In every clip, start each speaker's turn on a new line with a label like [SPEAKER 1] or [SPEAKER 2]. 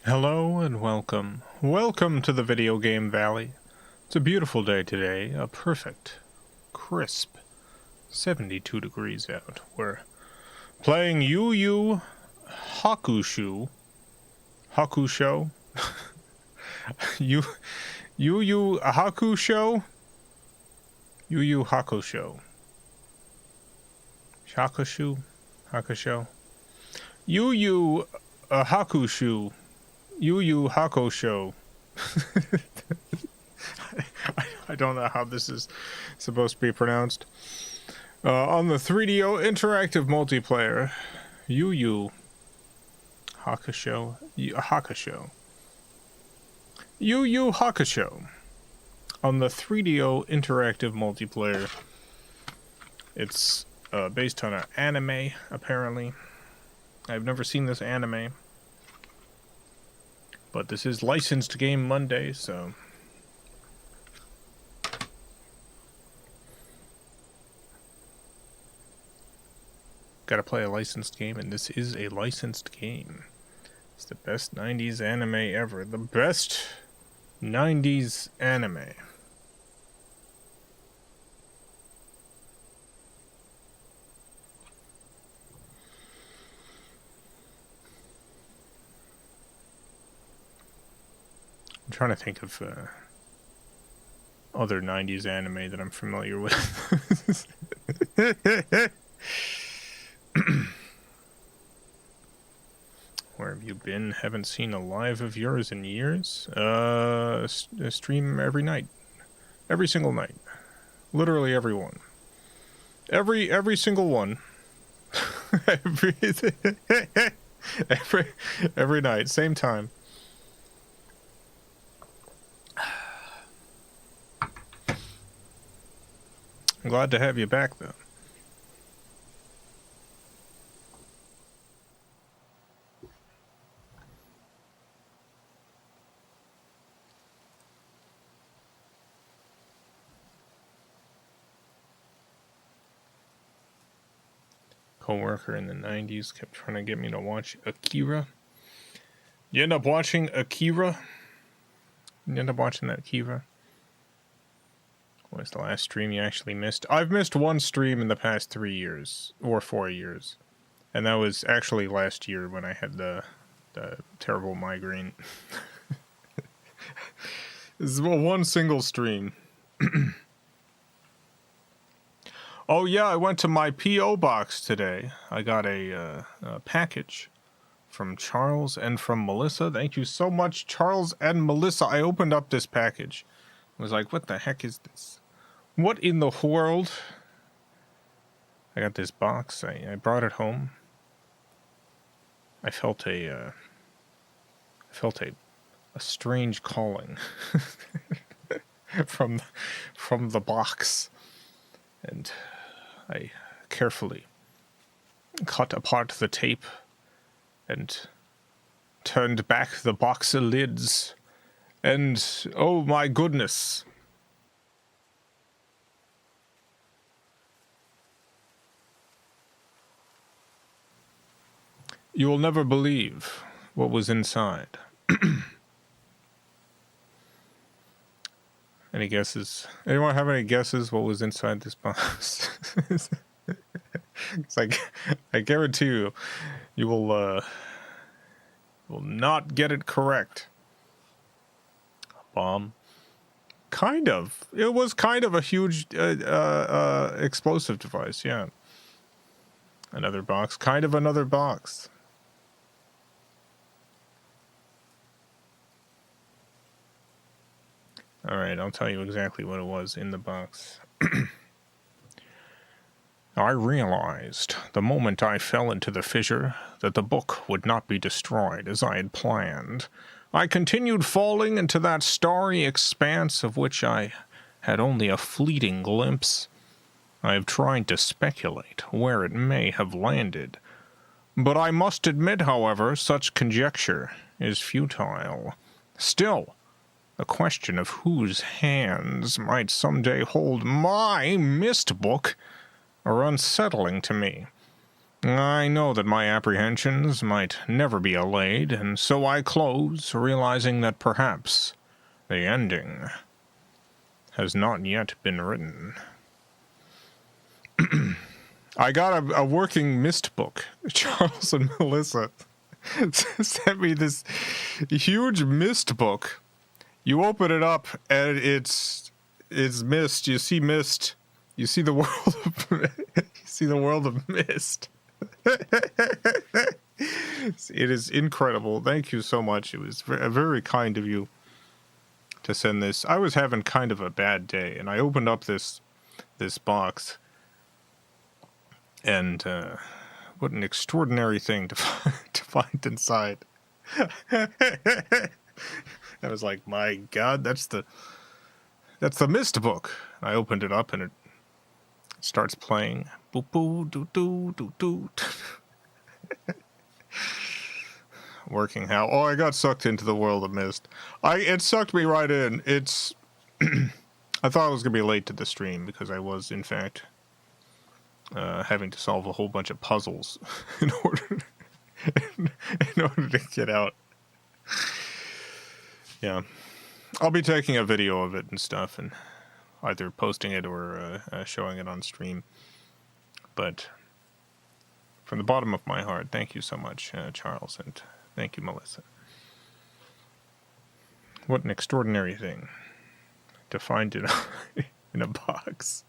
[SPEAKER 1] Hello and welcome. Welcome to the Video Game Valley. It's a beautiful day today, a perfect, crisp 72 degrees out. We're playing YuYu Hakusho. YuYu Hakusho? YuYu Hakusho. Hakusho? YuYu Hakusho. YuYu Hakusho. I don't know how this is supposed to be pronounced. On the 3DO interactive multiplayer, YuYu Hakusho. YuYu Hakusho. On the 3DO interactive multiplayer. It's based on an anime, apparently. I've never seen this anime. But this is licensed game Monday, so gotta play a licensed game, and this is a licensed game. It's the best 90s anime ever. The best 90s anime. I'm trying to think of other 90s anime that I'm familiar with. Where have you been? Haven't seen a live of yours in years. Stream every night. Every single night. Literally every one. Every single one. every night. Same time. I'm glad to have you back, though. Coworker in the 90s kept trying to get me to watch Akira. You end up watching Akira? You end up watching that Akira? What was the last stream you actually missed? I've missed one stream in the past 3 years, or 4 years. And that was actually last year when I had the terrible migraine. This is one single stream. Oh yeah, I went to my P.O. box today. I got a package from Charles and from Melissa. Thank you so much, Charles and Melissa. I opened up this package. I was like, what the heck is this? What in the world? I got this box. I brought it home. I felt a strange calling from the box, and I carefully cut apart the tape and turned back the box lids, and oh my goodness. You will never believe what was inside. Any guesses? Anyone have any guesses what was inside this box? It's like, I guarantee you, you will not get it correct. Bomb. Kind of. It was kind of a huge explosive device, yeah. Another box. Kind of another box. Alright, I'll tell you exactly what it was in the box. I realized, the moment I fell into the fissure, that the book would not be destroyed as I had planned. I continued falling into that starry expanse of which I had only a fleeting glimpse. I have tried to speculate where it may have landed, but I must admit, however, such conjecture is futile. Still, the question of whose hands might someday hold my mist book are unsettling to me. I know that my apprehensions might never be allayed, and so I close, realizing that perhaps the ending has not yet been written. I got a working Myst book. Charles and Melissa sent me this huge Myst book. You open it up, and it's Myst. You see Myst. You see the world of you see the world of Myst. It is incredible. Thank you so much. It was very kind of you to send this. I was having kind of a bad day, and I opened up this box, and what an extraordinary thing to find inside. I was like, my God, that's the Myst book. I opened it up, and it starts playing. Boop boo doo doo doo doo. Working how? Oh, I got sucked into the world of Myst. It sucked me right in. It's I thought I was gonna be late to the stream because I was, in fact, having to solve a whole bunch of puzzles in order to get out. Yeah, I'll be taking a video of it and stuff, and either posting it or showing it on stream. But from the bottom of my heart, thank you so much, Charles, and thank you, Melissa. What an extraordinary thing to find it in a box.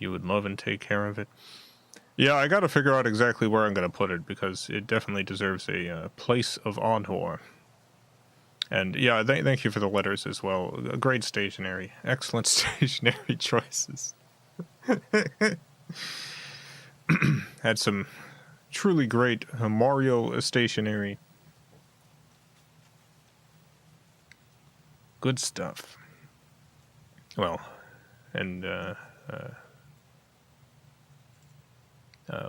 [SPEAKER 1] You would love and take care of it. Yeah, I got to figure out exactly where I'm going to put it, because it definitely deserves a place of honor. And yeah, thank you for the letters as well. Great stationery. Excellent stationery choices. Had some truly great Mario stationery. Good stuff. Well, and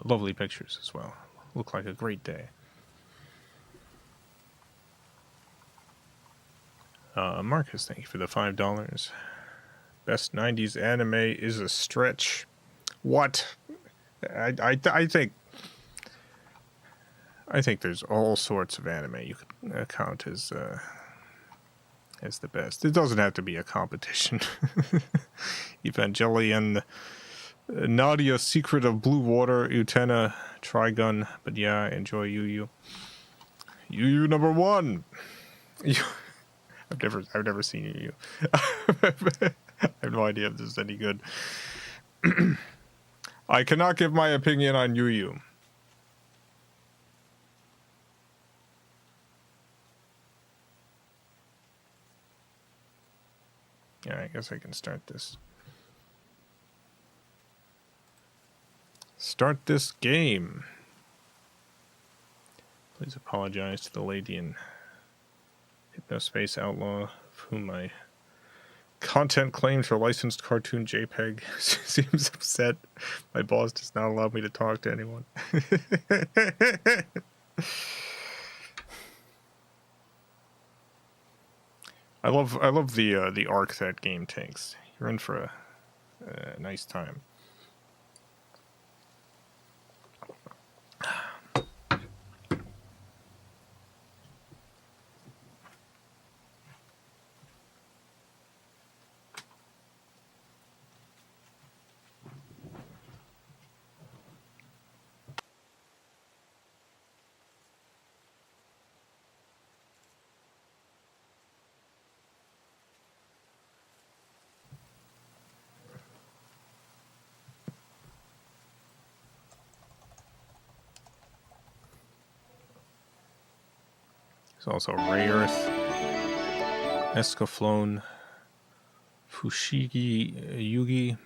[SPEAKER 1] lovely pictures as well. Look like a great day. Marcus, thank you for the $5. Best 90s anime is a stretch. What? I think there's all sorts of anime you could count as the best. It doesn't have to be a competition. Evangelion, Nadia, Secret of Blue Water, Utena, Trigun. But yeah, I enjoy YuYu. YuYu number 1. I've never seen YuYu. I have no idea if this is any good. I cannot give my opinion on YuYu. Yeah, I guess I can start this. Start this game. Please apologize to the lady in Hypnospace Outlaw, of whom my content claims for licensed cartoon JPEG seems upset. My boss does not allow me to talk to anyone. I love the arc that game takes. You're in for a nice time. There's also Ray Earth, Escaflowne, Fushigi Yugi,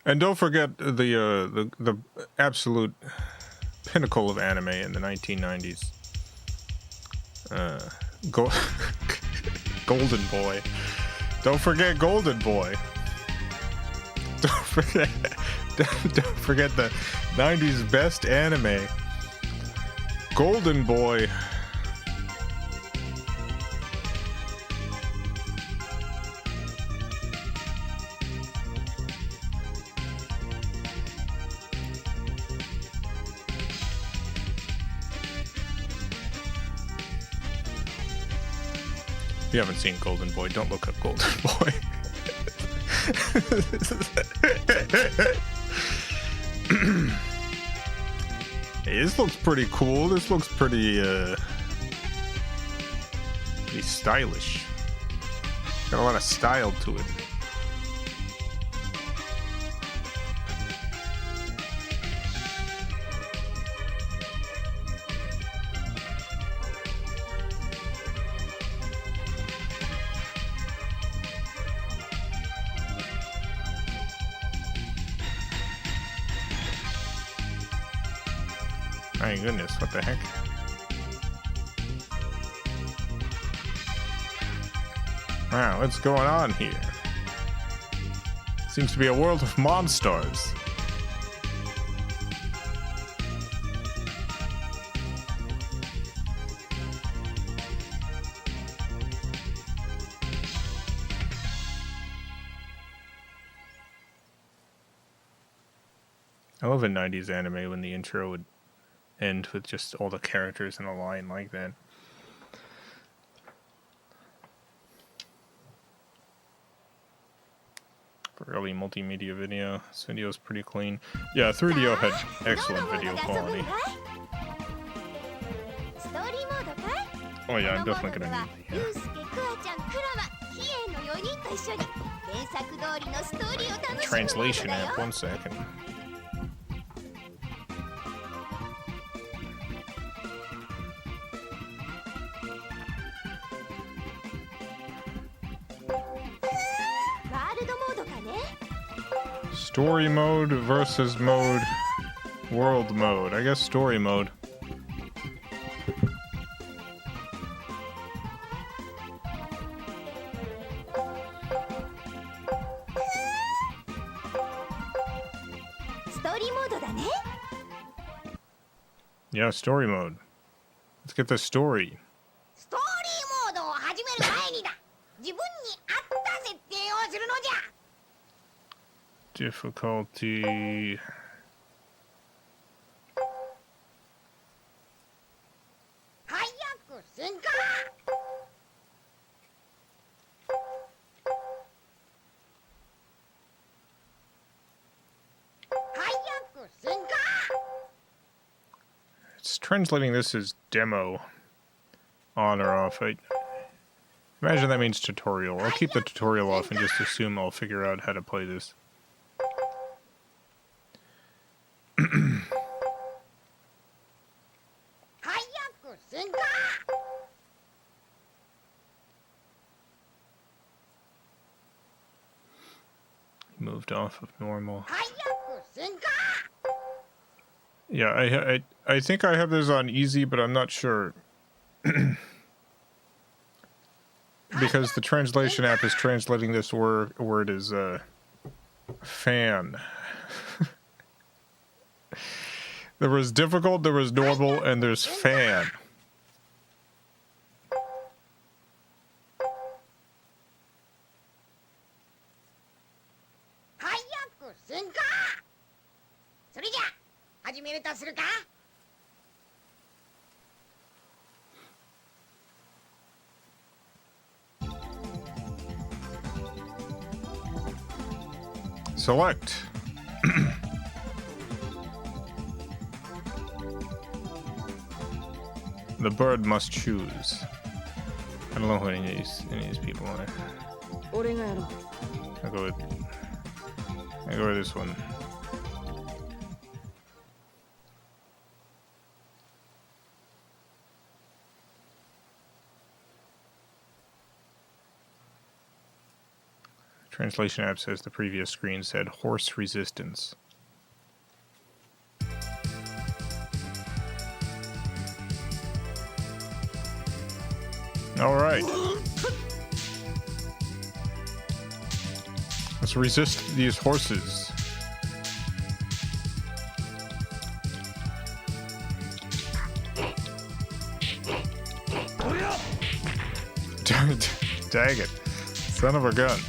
[SPEAKER 1] and don't forget the absolute pinnacle of anime in the 1990s, Golden Boy. Don't forget Golden Boy. Don't forget the 90s best anime, Golden Boy. You haven't seen Golden Boy, don't look up Golden Boy. Hey, this looks pretty cool. This looks pretty stylish. Got a lot of style to it. My goodness, what the heck? Wow, what's going on here? Seems to be a world of monsters. I love a 90s anime when the intro would end with just all the characters in a line like that. For early multimedia video, this video is pretty clean. Yeah, 3DO had excellent video quality. Oh yeah, I'm definitely gonna need the translation app. 1 second. Story mode versus mode, world mode. I guess story mode. Yeah, story mode. Let's get the story. Difficulty. It's translating this as demo on or off. I imagine that means tutorial. I'll keep the tutorial off and just assume I'll figure out how to play this. Moved off of normal. Yeah, I think I have this on easy, but I'm not sure. Because the translation app is translating this word as fan. There was difficult, there was normal, and there's fan. Select. The bird must choose. I don't know who any of these people are. I'll go with this one. Translation app says the previous screen said horse resistance. All right. Let's resist these horses. Dang it. Son of a gun.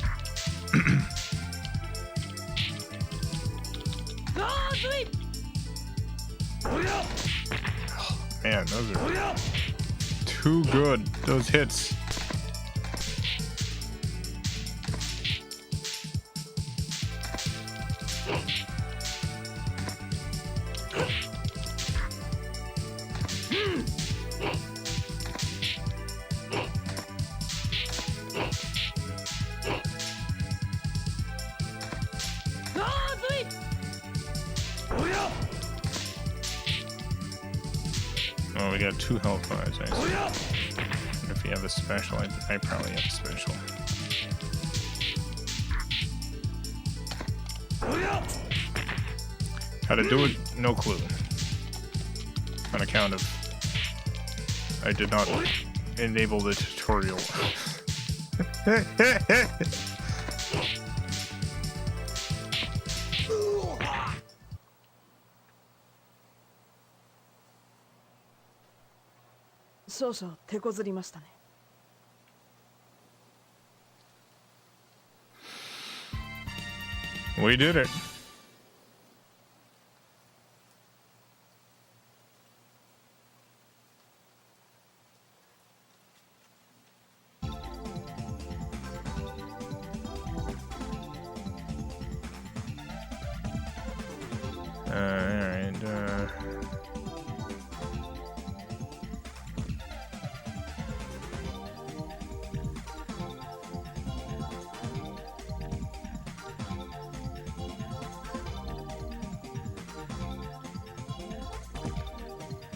[SPEAKER 1] Man, those are too good. Those hits. Oh, we got 2 health bars, I see. And if you have a special, I probably have a special. How to do it? No clue. On account of I did not enable the tutorial. We did it.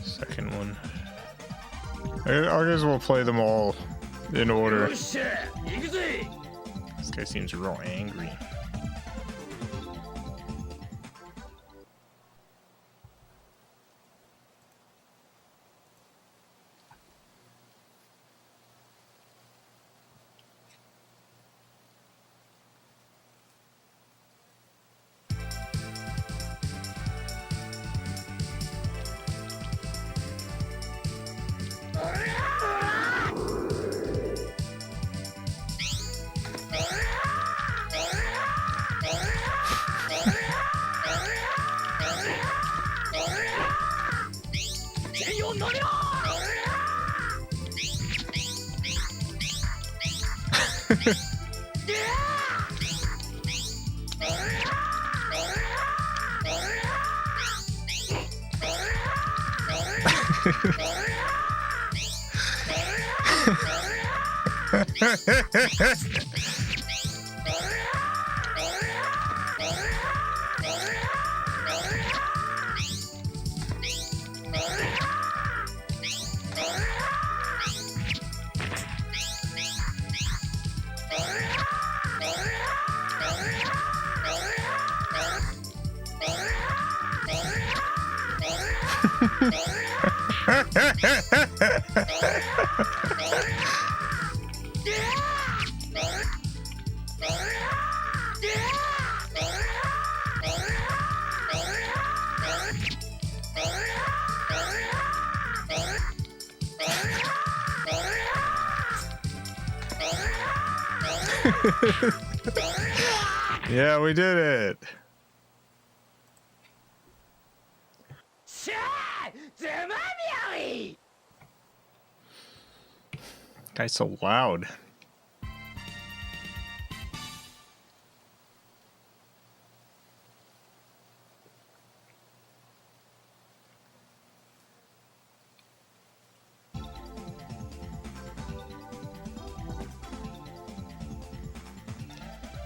[SPEAKER 1] Second one. I guess we'll play them all in order. This guy seems real angry. Yeah, we did it. Guy's so loud.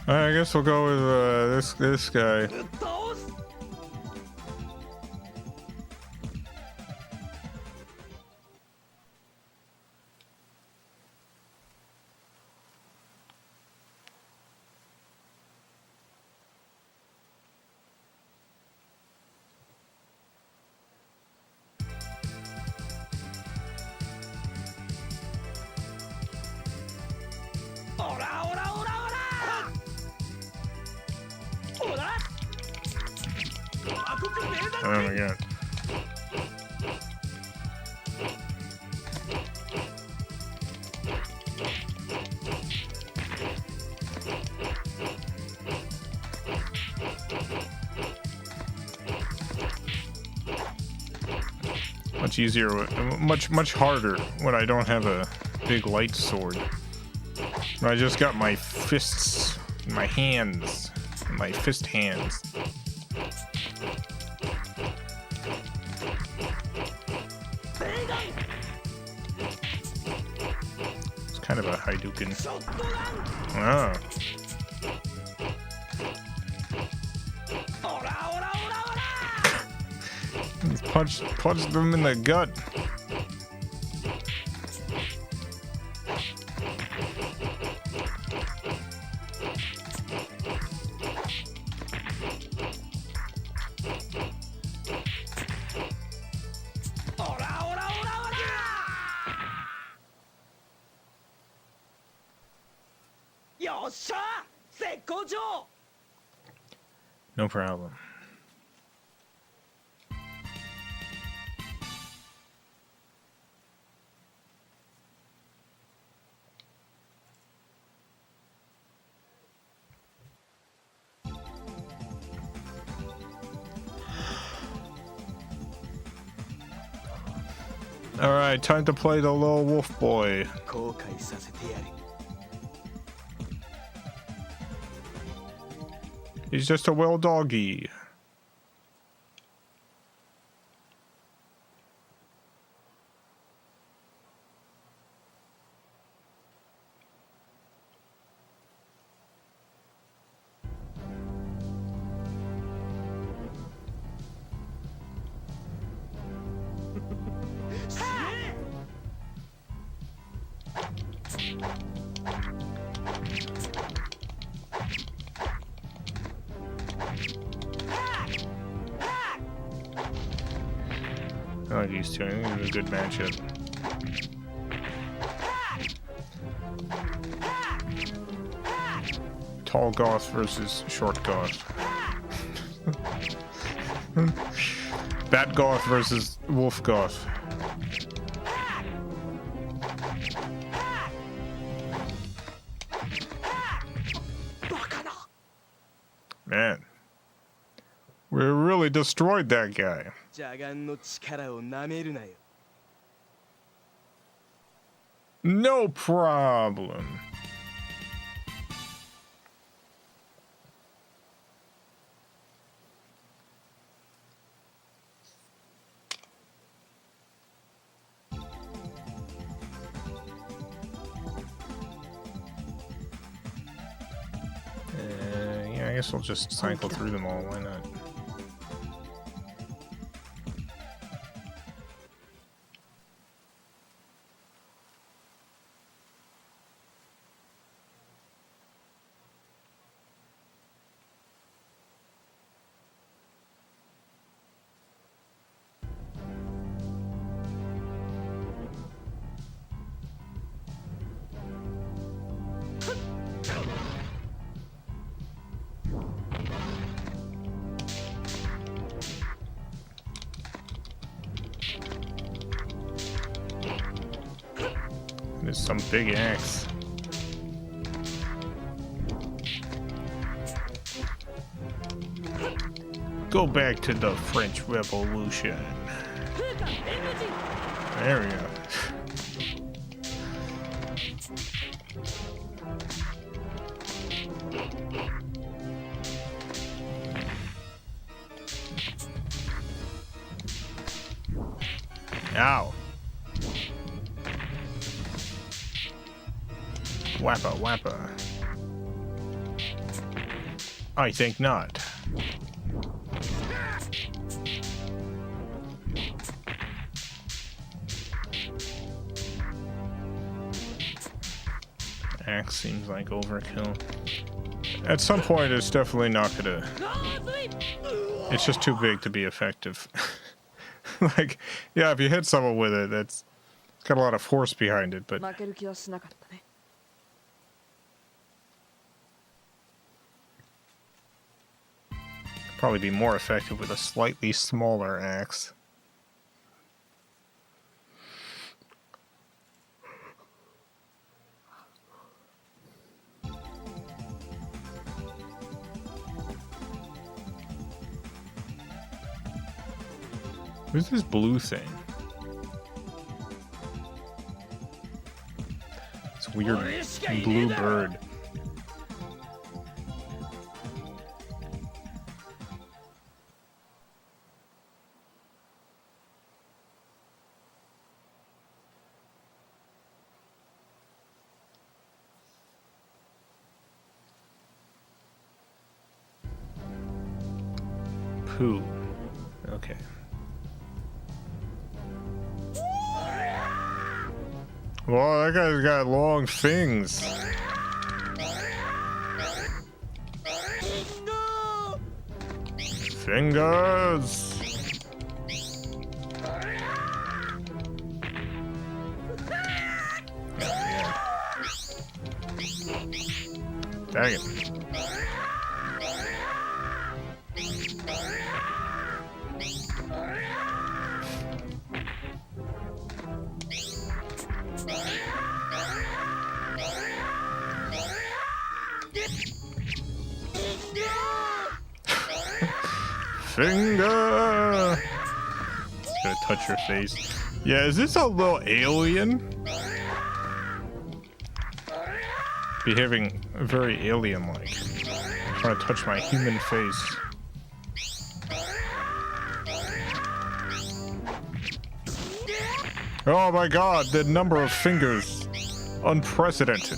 [SPEAKER 1] I guess we'll go with this guy. Oh my god. Much easier, much harder when I don't have a big light sword. When I just got my fists, my hands, my fist hands. kind of a Hadouken. Ah. Punch them in the gut. No problem. Alright, time to play the little wolf boy. He's just a well doggy. I like these two. I think it's a good matchup. Tall goth versus short goth. Bat goth versus wolf goth. Man, we really destroyed that guy. No problem. Yeah, I guess we'll just cycle through them all. Why not? There's some big axe. Go back to the French Revolution. There we go. Ow. Wappa, wappa. I think not. Axe seems like overkill. At some point, it's definitely not gonna... It's just too big to be effective. Like, yeah, if you hit someone with it, it's got a lot of force behind it, but... Probably be more effective with a slightly smaller axe. Who's this blue thing? It's a weird blue bird. who? Okay. Well, that guy's got long things. Fingers! Dang it. Finger! Just gonna touch your face. Yeah, is this a little alien? Behaving very alien-like. Trying to touch my human face. Oh my god, the number of fingers. Unprecedented.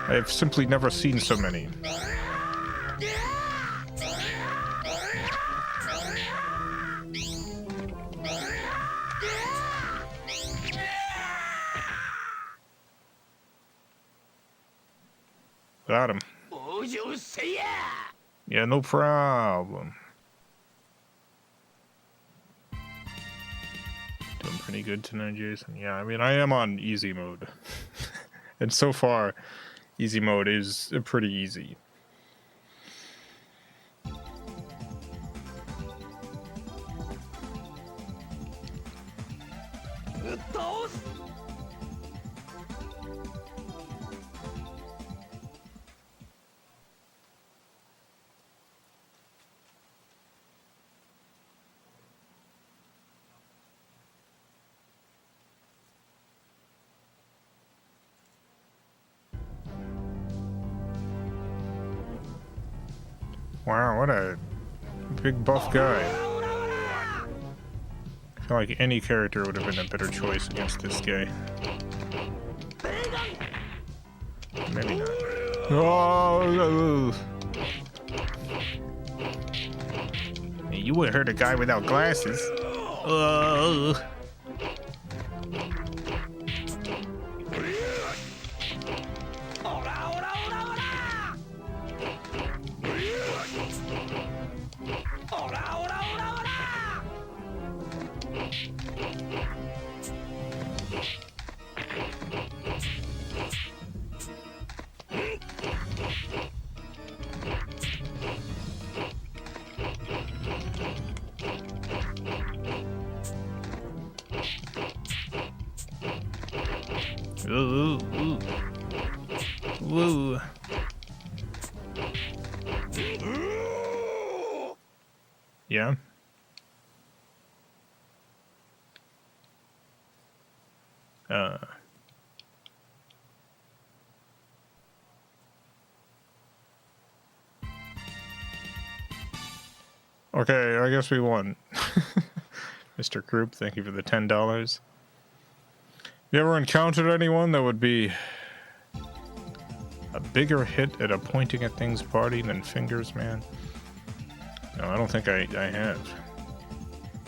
[SPEAKER 1] I have simply never seen so many. Got him. Yeah, no problem. Doing pretty good tonight, Jason. Yeah, I mean, I am on easy mode. And so far, easy mode is pretty easy. Wow, what a big buff guy. I feel like any character would have been a better choice against this guy. Maybe not. Oh, hey, you wouldn't hurt a guy without glasses. Ooh, ooh, ooh. Yeah. Okay, I guess we won. Mr. Group, thank you for the $10. You ever encountered anyone that would be a bigger hit at a pointing at things party than Fingers, man? No, I don't think I have.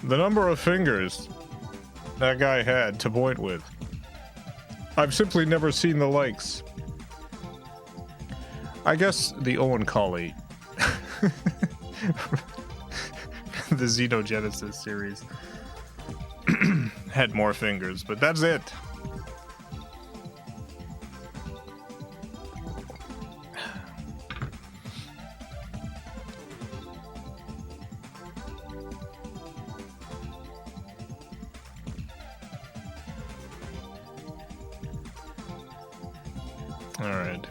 [SPEAKER 1] The number of fingers that guy had to point with, I've simply never seen the likes. I guess the Owen Collie, the Xenogenesis series, had more fingers, but that's it. Alright,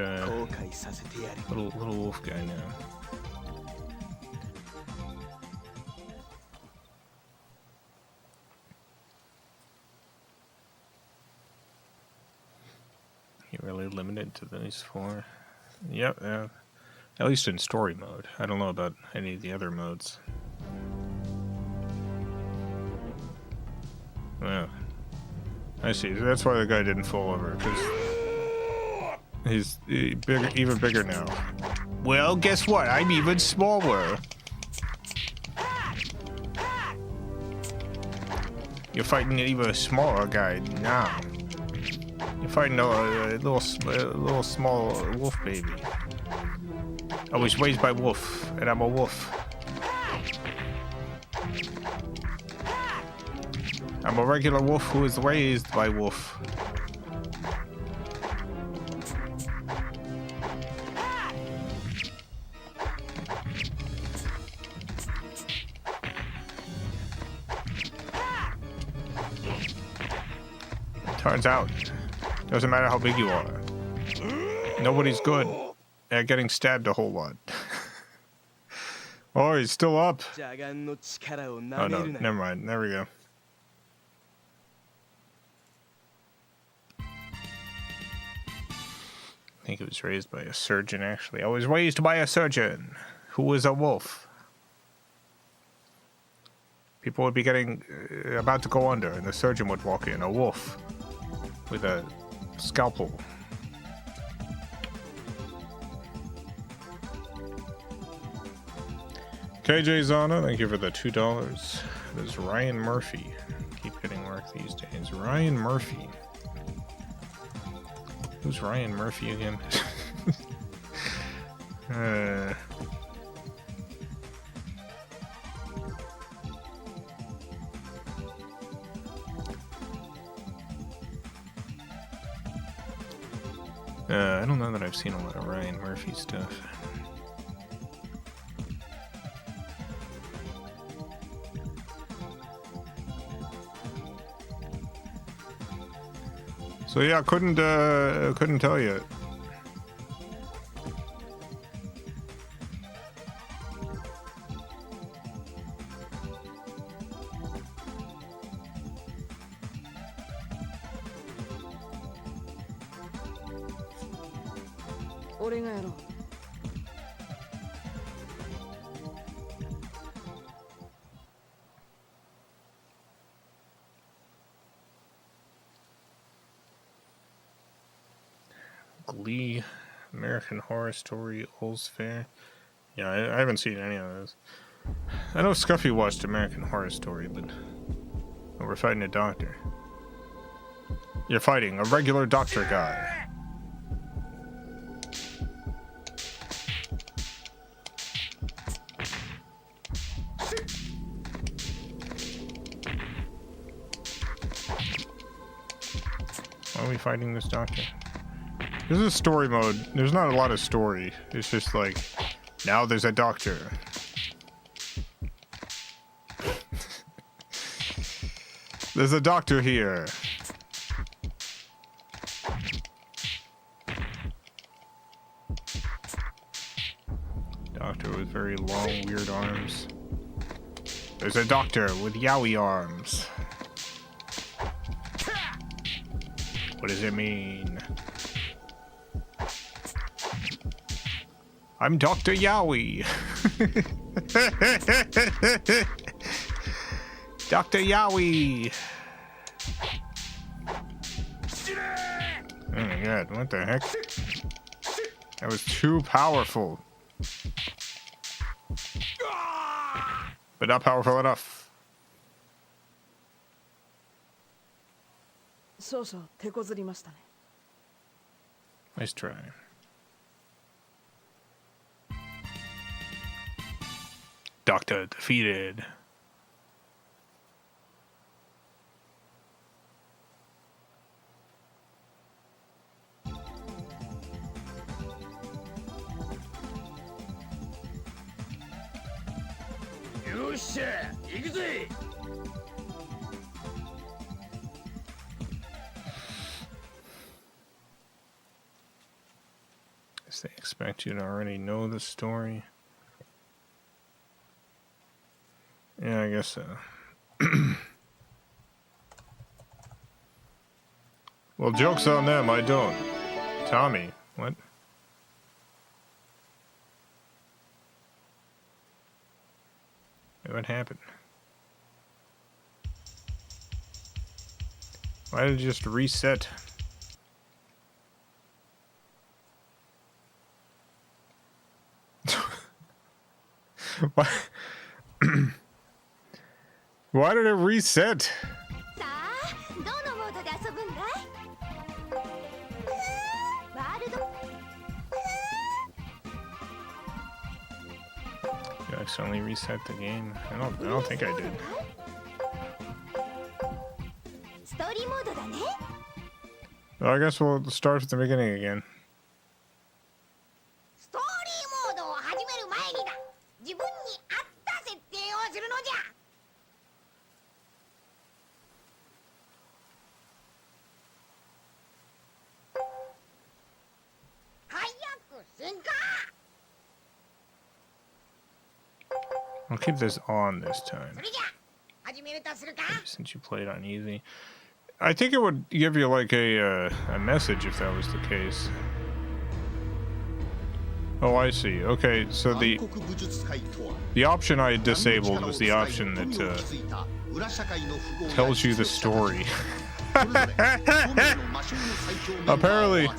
[SPEAKER 1] little wolf guy now. You really limited to these four? Yep, at least in story mode. I don't know about any of the other modes. Well, I see. That's why the guy didn't fall over, because he's even bigger now. Well, guess what? I'm even smaller. You're fighting an even smaller guy now. You're fighting a little small wolf baby. I was raised by wolf, and I'm a wolf. I'm a regular wolf who is raised by wolf. Turns out, doesn't matter how big you are. Nobody's good at getting stabbed a whole lot. Oh, he's still up. Oh no, never mind. There we go. I think it was raised by a surgeon, actually. I was raised by a surgeon who was a wolf. People would be getting about to go under, and the surgeon would walk in, a wolf with a scalpel. KJ Zana, thank you for the $2. There's Ryan Murphy. Keep getting work these days. Ryan Murphy. Who's Ryan Murphy again? I don't know that I've seen a lot of Ryan Murphy stuff. So yeah, couldn't tell you. Glee, American Horror Story, Old's Fair. Yeah, I haven't seen any of those. I know Scuffy watched American Horror Story, but we're fighting a doctor. You're fighting a regular doctor guy. Why are we fighting this doctor? This is story mode. There's not a lot of story. It's just like, now there's a doctor. There's a doctor here. Doctor with very long, weird arms. There's a doctor with yaoi arms. What does it mean? I'm Dr. Yowie. Dr. Yowie. Oh my god, what the heck? That was too powerful. But not powerful enough. Nice try. Doctor defeated. Guess they expect you to already know the story. Yeah, I guess so. Well, joke's on them, I don't. Tommy, what? What happened? Why did it just reset? Why? Why did it reset? accidentally reset the game? I don't think I did. Well, I guess we'll start at the beginning again. I'll keep this on this time. Since you played on easy. I think it would give you like a message if that was the case. Oh, I see. Okay, so the option I disabled was the option that tells you the story. Apparently,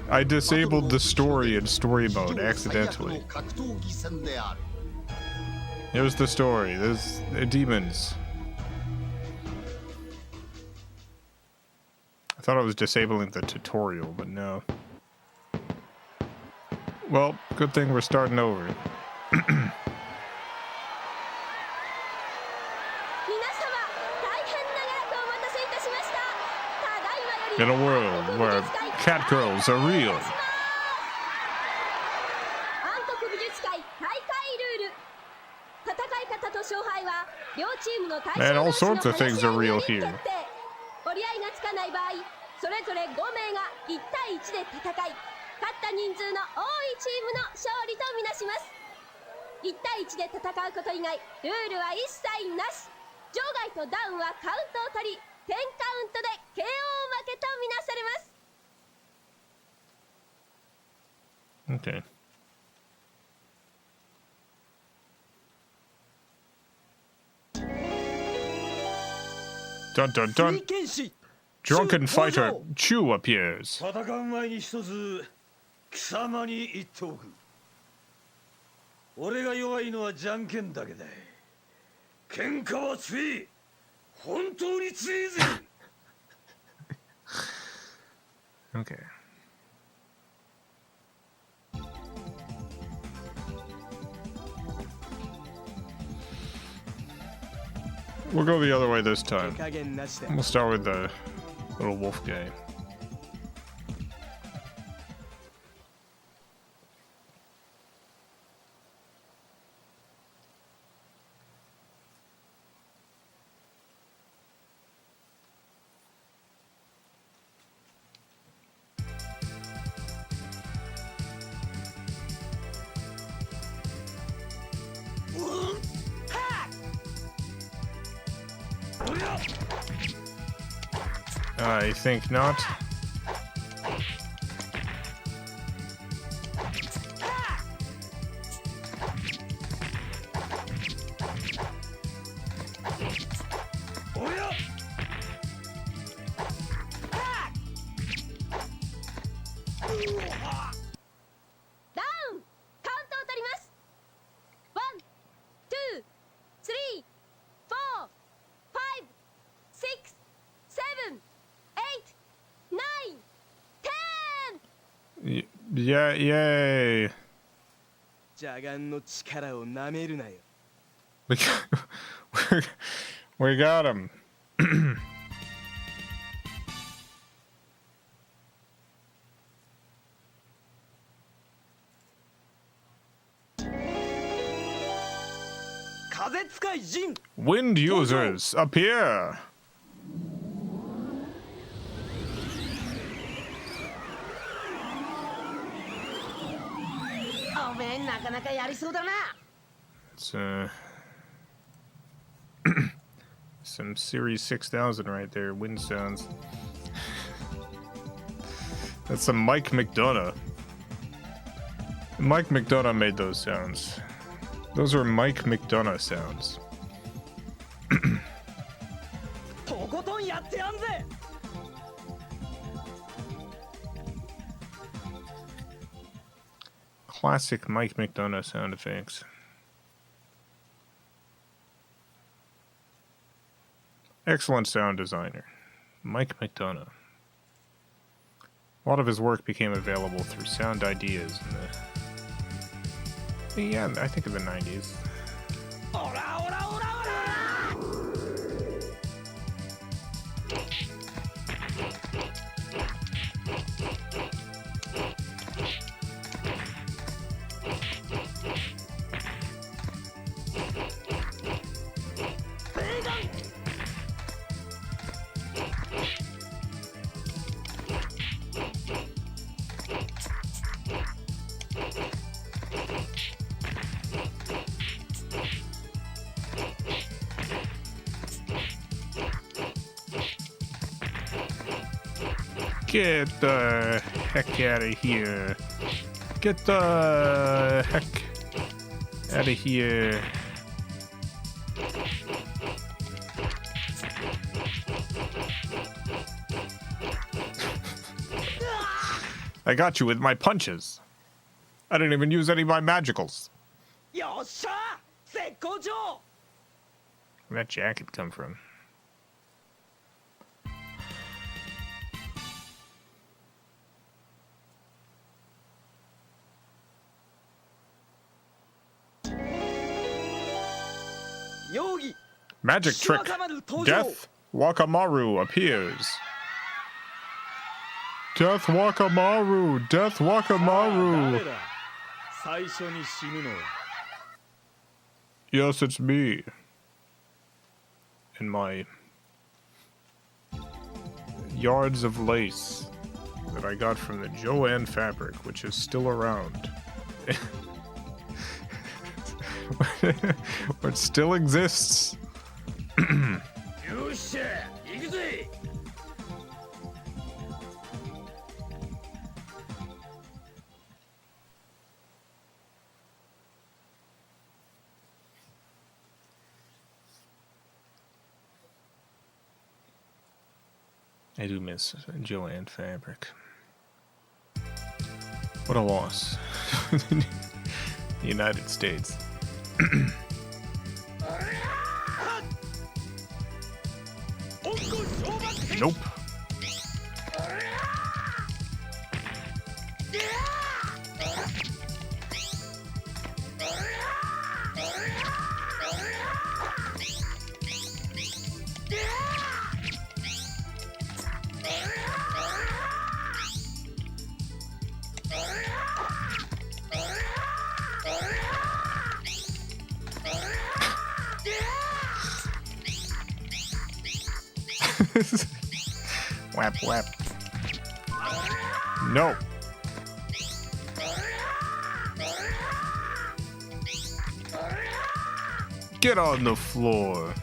[SPEAKER 1] I disabled the story in story mode accidentally. Here's the story. There's demons. I thought I was disabling the tutorial, but no. Well, good thing we're starting over. In a world where cat girls are real. Man, all sorts of things are real here. Okay. Dun dun dun. Drunken fighter Chu appears. Okay. We'll go the other way this time. We'll start with the little wolf guy. I think not. Yeah, yay. We got him. Wind users appear. It's some Series 6000 right there, wind sounds. That's some Mike McDonough. Mike McDonough made those sounds. Those are Mike McDonough sounds. Classic Mike McDonough sound effects. Excellent sound designer, Mike McDonough. A lot of his work became available through Sound Ideas in the, I think in the 90s. Get the heck out of here. Get the heck out of here. I got you with my punches. I didn't even use any of my magicals. Where'd that jacket come from? Magic trick. Death Wakamaru appears. Death Wakamaru. Death Wakamaru. Yes, it's me. In my yards of lace that I got from the Joanne fabric, which is still around. It still exists. I do miss Joanne fabric. What a loss. United States. Nope. Whap whap. No. Get on the floor.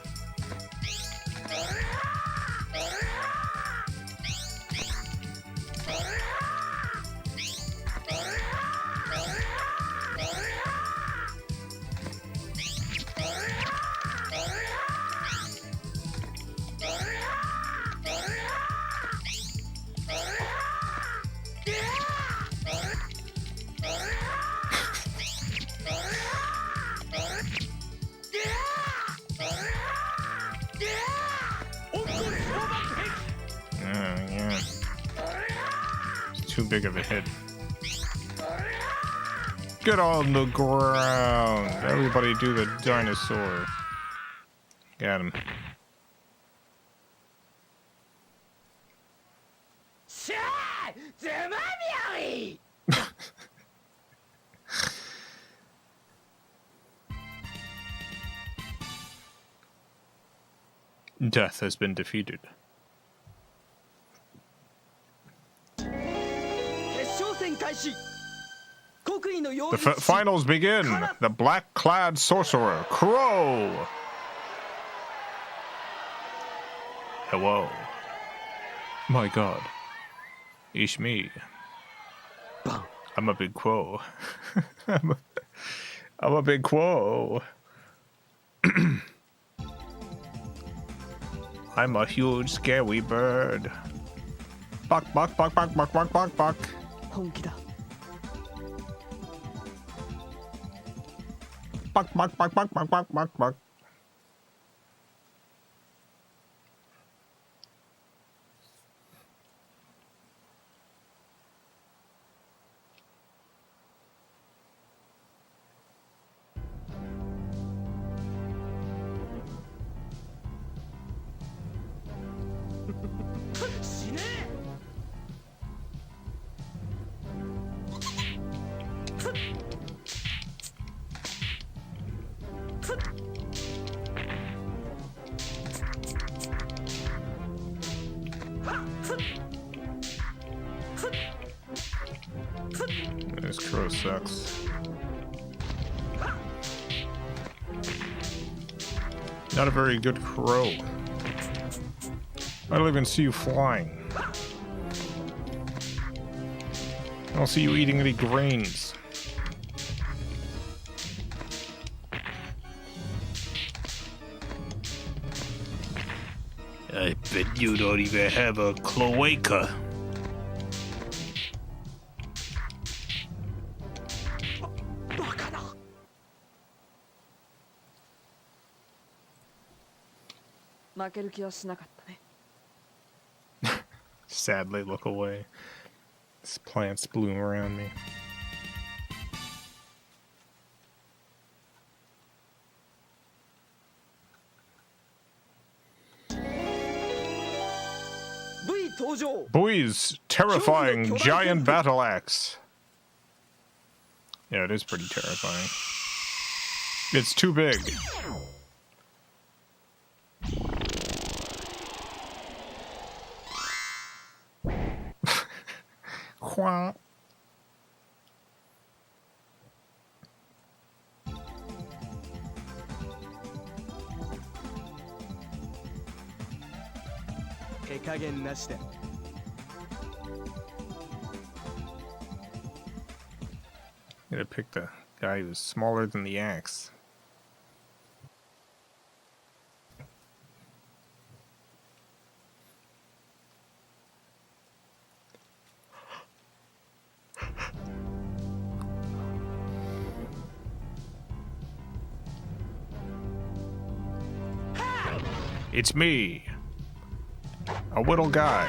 [SPEAKER 1] Too big of a hit. Get on the ground. Everybody do the dinosaur. Got him. Death has been defeated. The finals begin. The black-clad sorcerer, Crow. Hello. My God. It's me. I'm a big crow. I'm a big crow. I'm a huge, scary bird. Buck, buck, buck, buck, buck, buck, buck, buck. Buck, buck, buck, buck, buck, buck, buck, buck. This crow sucks. Not a very good crow. I don't even see you flying. I don't see you eating any grains.
[SPEAKER 2] I bet you don't even have a cloaca.
[SPEAKER 1] Sadly look away. These plants bloom around me. Bui's terrifying giant battle axe. Yeah, it is pretty terrifying. It's too big. Quack. I'm gonna pick the guy who's smaller than the axe. It's me, a little guy,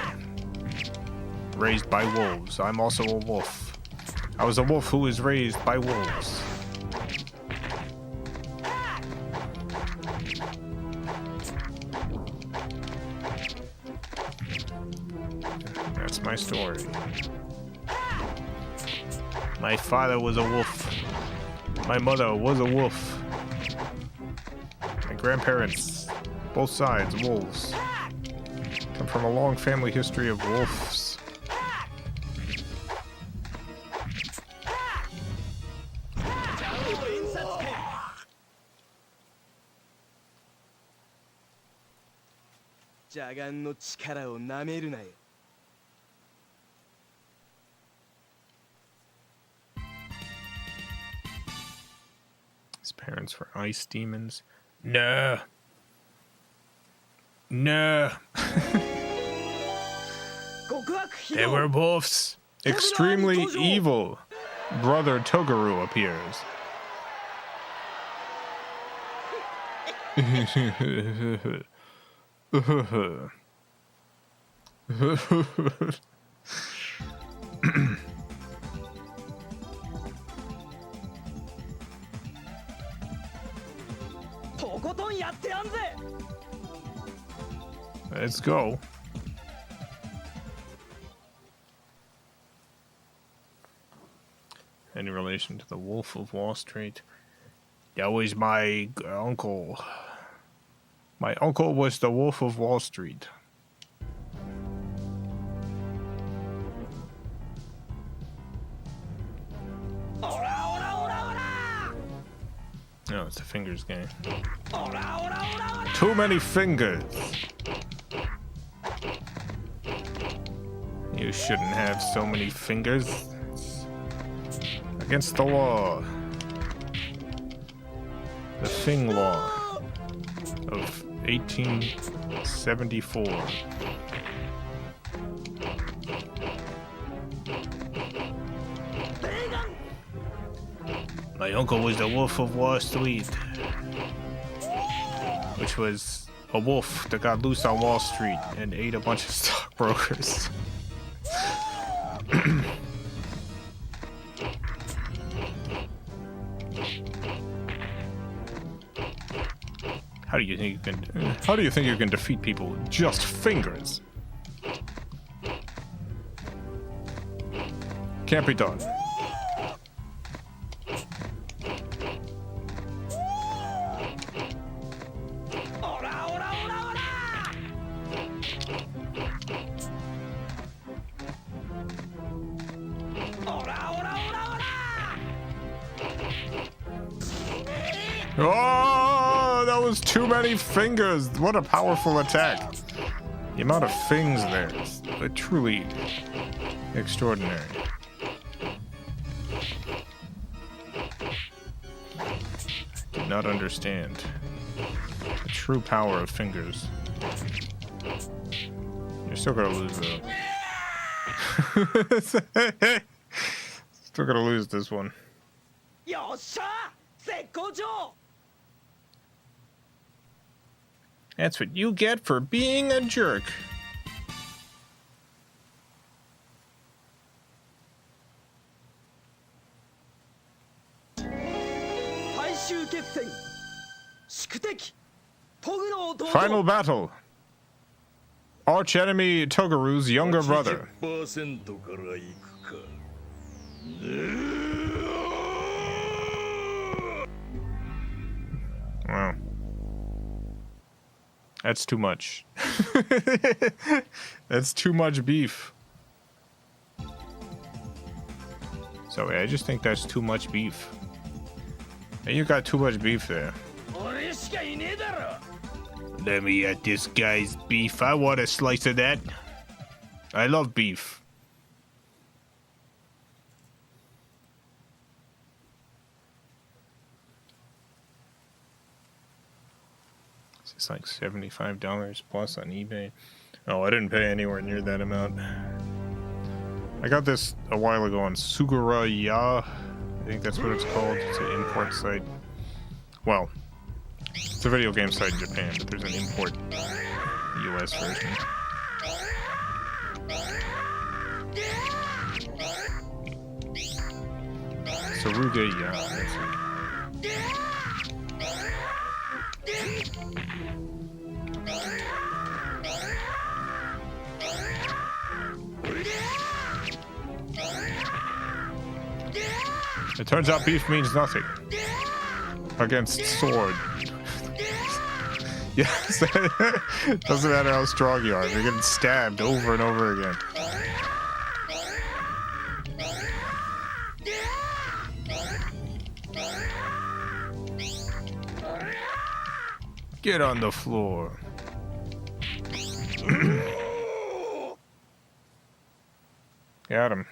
[SPEAKER 1] raised by wolves. I'm also a wolf. I was a wolf who was raised by wolves. That's my story. My father was a wolf. My mother was a wolf. My grandparents, both sides, wolves. Come from a long family history of wolves. His parents were ice demons. No. No. They were wolves. Extremely evil. Brother Togaru appears. Let's go. Any relation to the Wolf of Wall Street? That was my uncle. My uncle was the Wolf of Wall Street. No, it's a fingers game. Too many fingers. You shouldn't have so many fingers. Against the law. The Fing Law of 1874. My uncle was the Wolf of Wall Street, which was a wolf that got loose on Wall Street and ate a bunch of stockbrokers. How do you think you can defeat people with just fingers? Can't be done. Oh, that was too many fingers. What a powerful attack. The amount of things there is truly extraordinary. Did not understand the true power of fingers. You're still gonna lose though. Still gonna lose this one. That's what you get for being a jerk. Final battle. Arch enemy Togaru's younger brother. Wow. That's too much. That's too much beef. Sorry, I just think that's too much beef. And you got too much beef there.
[SPEAKER 2] Let me at this guy's beef. I want a slice of that. I love beef.
[SPEAKER 1] It's like $75 plus on eBay. Oh, I didn't pay anywhere near that amount. I got this a while ago on Suguraya. I think that's what it's called. It's an import site. Well, it's a video game site in Japan, but there's an import US version. Surugaya, that's it. It turns out beef means nothing against sword. Yes, doesn't matter how strong you are, you're getting stabbed over and over again. Get on the floor. Got him.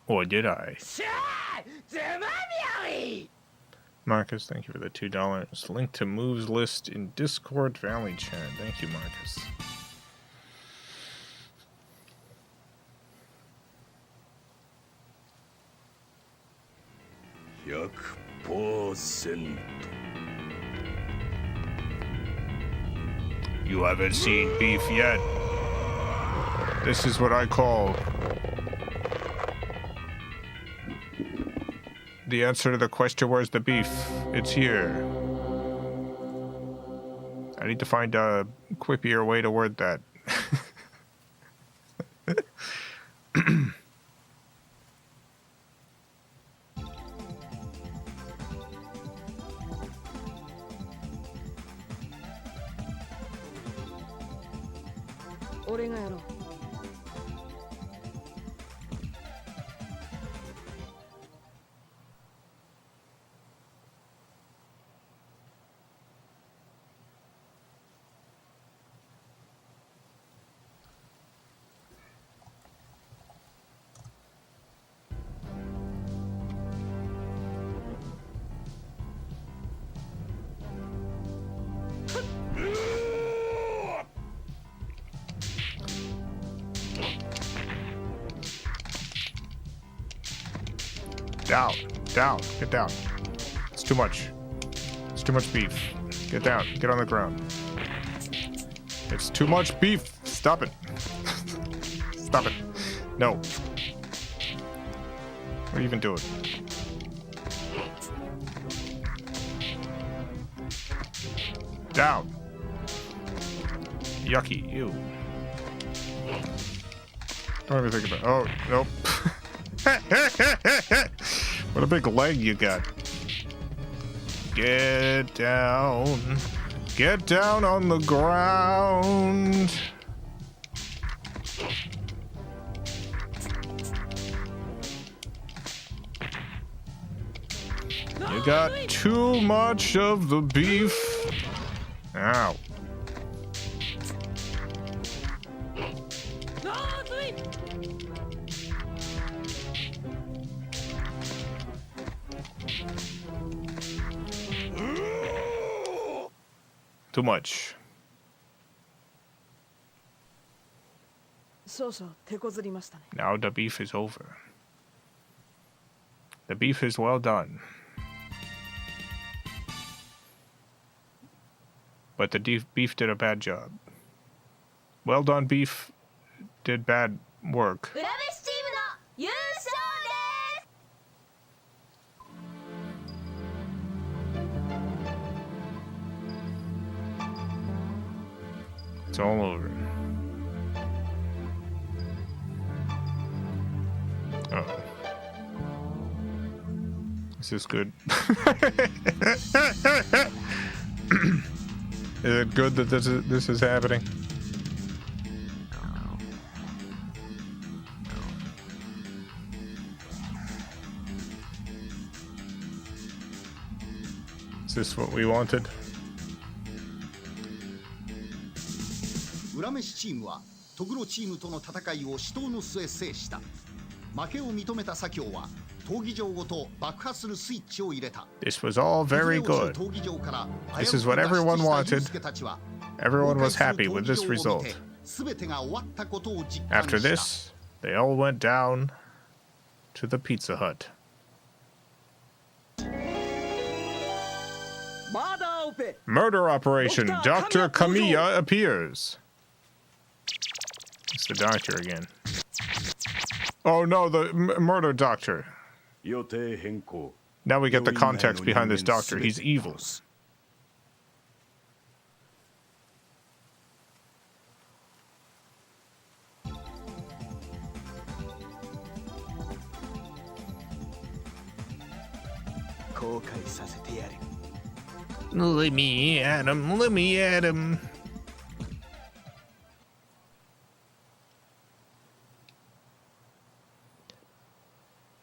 [SPEAKER 1] Or did I? Marcus, thank you for the $2. Link to moves list in Discord Valley chat. Thank you, Marcus.
[SPEAKER 2] You haven't seen beef yet.
[SPEAKER 1] This is what I call the answer to the question, where's the beef? It's here. I need to find a quippier way to word that. Down, down, get down. It's too much. It's too much beef. Get down, get on the ground. It's too much beef. Stop it. Stop it. No. What are you even doing? Down. Yucky, ew. Don't even think about it. Oh, nope. What a big leg you got. Get down. Get down on the ground. You got too much of the beef. Ow. Too much. Now the beef is over. The beef is well done. But the beef did a bad job. Well done, beef did bad work. It's all over. Uh-oh. Is this good? Is it good that this is happening? Is this what we wanted?
[SPEAKER 3] 裏飯チームはトグロチームとの戦いを死闘の末制した。負けを認めた左京は闘技場ごと爆破するスイッチを入れた。
[SPEAKER 1] This was all very good. This is what everyone wanted. Everyone was happy with this result. After this, they all went down to the Pizza Hut. Murder operation. Dr. Kamiya appears. It's the doctor again. Oh no, the murder doctor. Now we get the context behind this doctor. He's evil. Let me at him. Let me at him.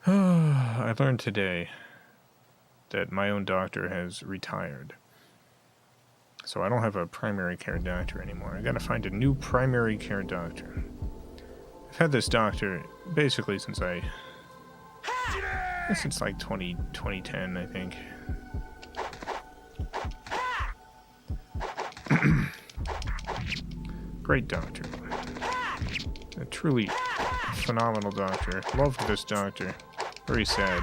[SPEAKER 1] I learned today that my own doctor has retired. So I don't have a primary care doctor anymore. I gotta find a new primary care doctor. I've had this doctor basically since like 2010, I think. Great doctor. A truly phenomenal doctor. Loved this doctor. Very sad.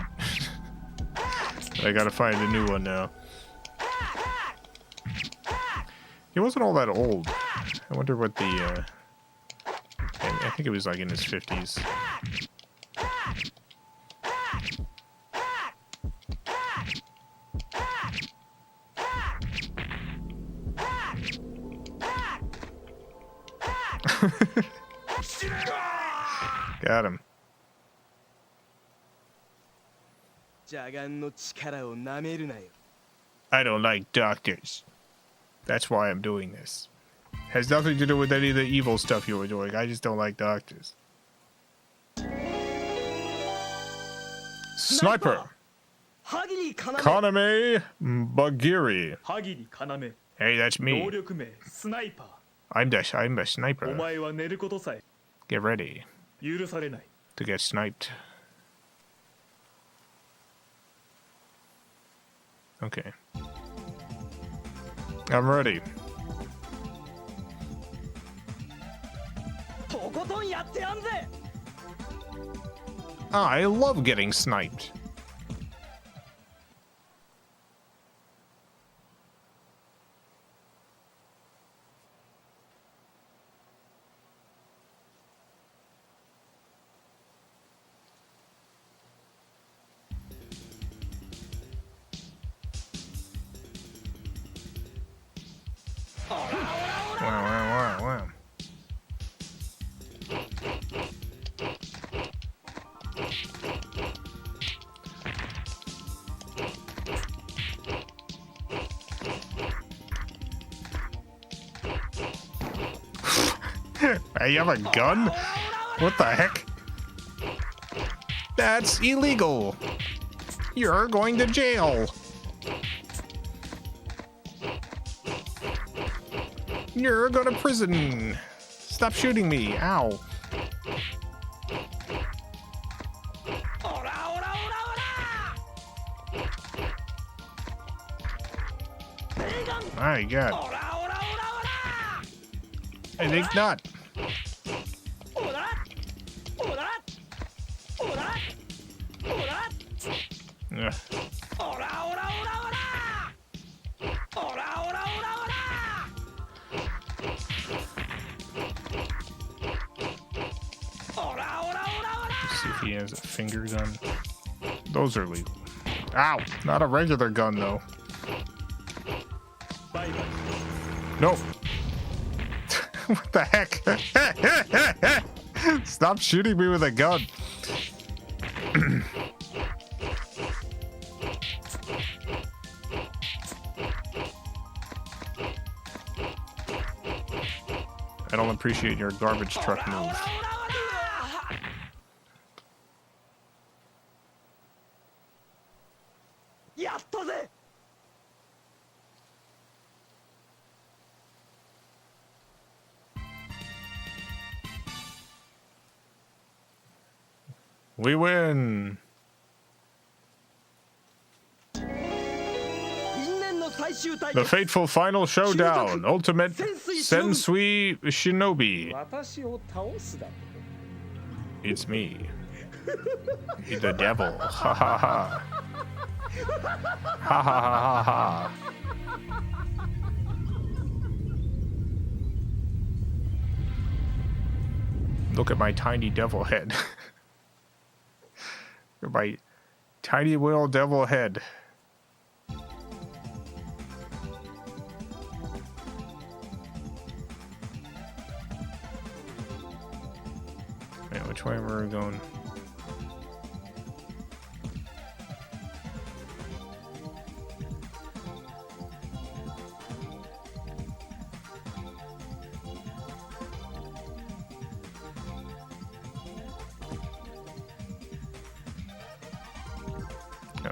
[SPEAKER 1] I gotta find a new one now. He wasn't all that old. I wonder what the, I think it was like in his 50s. Got him. I don't like doctors. That's why I'm doing this. Has nothing to do with any of the evil stuff you were doing. I just don't like doctors. Sniper! Kaname Bagiri. Hey, that's me. I'm the sniper. Get ready to get sniped. Okay. I'm ready. I love getting sniped. Wow. Hey, you have a gun? What the heck? That's illegal. You're going to jail. You're going to prison. Stop shooting me. Ow. My God. I think not. Ugh. Let's see if he has a finger gun. Those are legal. Ow! Not a regular gun, though. Nope. What the heck? Stop shooting me with a gun. I don't appreciate your garbage truck move. We win! The fateful final showdown, Ultimate Sensui Shinobi. It's me. The devil. Ha ha ha. Ha ha ha ha ha. Look at my tiny devil head. Look at my tiny little devil head. Wait, which way were we going?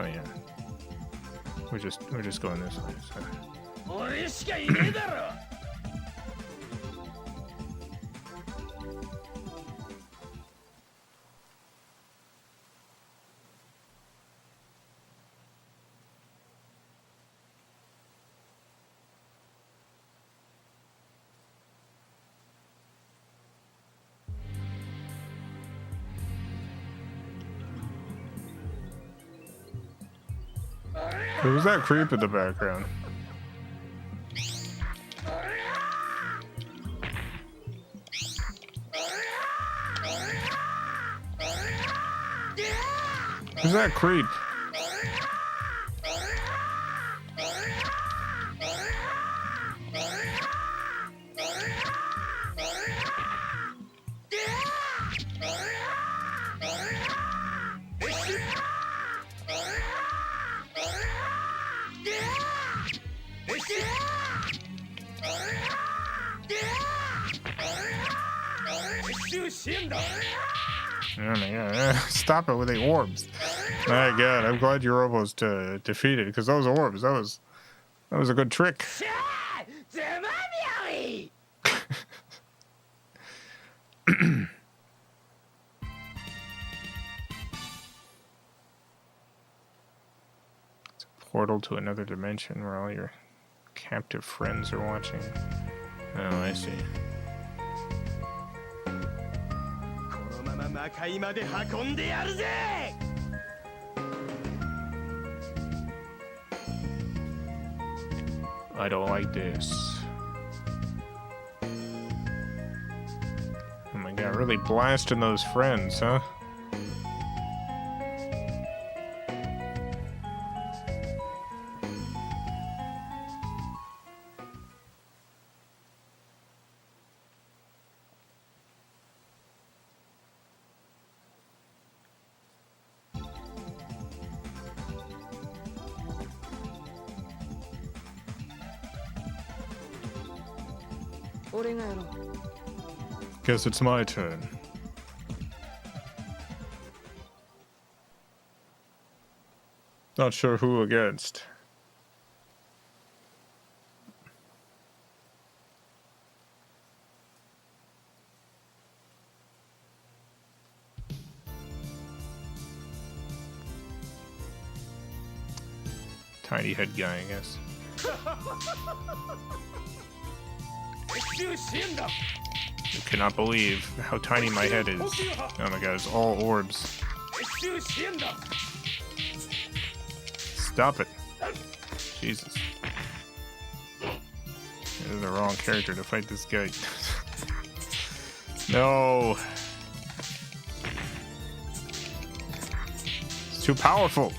[SPEAKER 1] Oh yeah. We're just going this way. So. Who's that creep in the background? Who's that creep? Oh my God. Stop it with the orbs. My God, I'm glad you're almost defeated, because those orbs, that was a good trick. It's a portal to another dimension where all your captive friends are watching. Oh, I see. I don't like this. Oh my God, really blasting those friends, huh? Guess it's my turn. Not sure who against. Tiny head guy, I guess. I cannot believe how tiny my head is. Oh my god, it's all orbs. Stop it. Jesus. This is the wrong character to fight this guy. No. It's too powerful.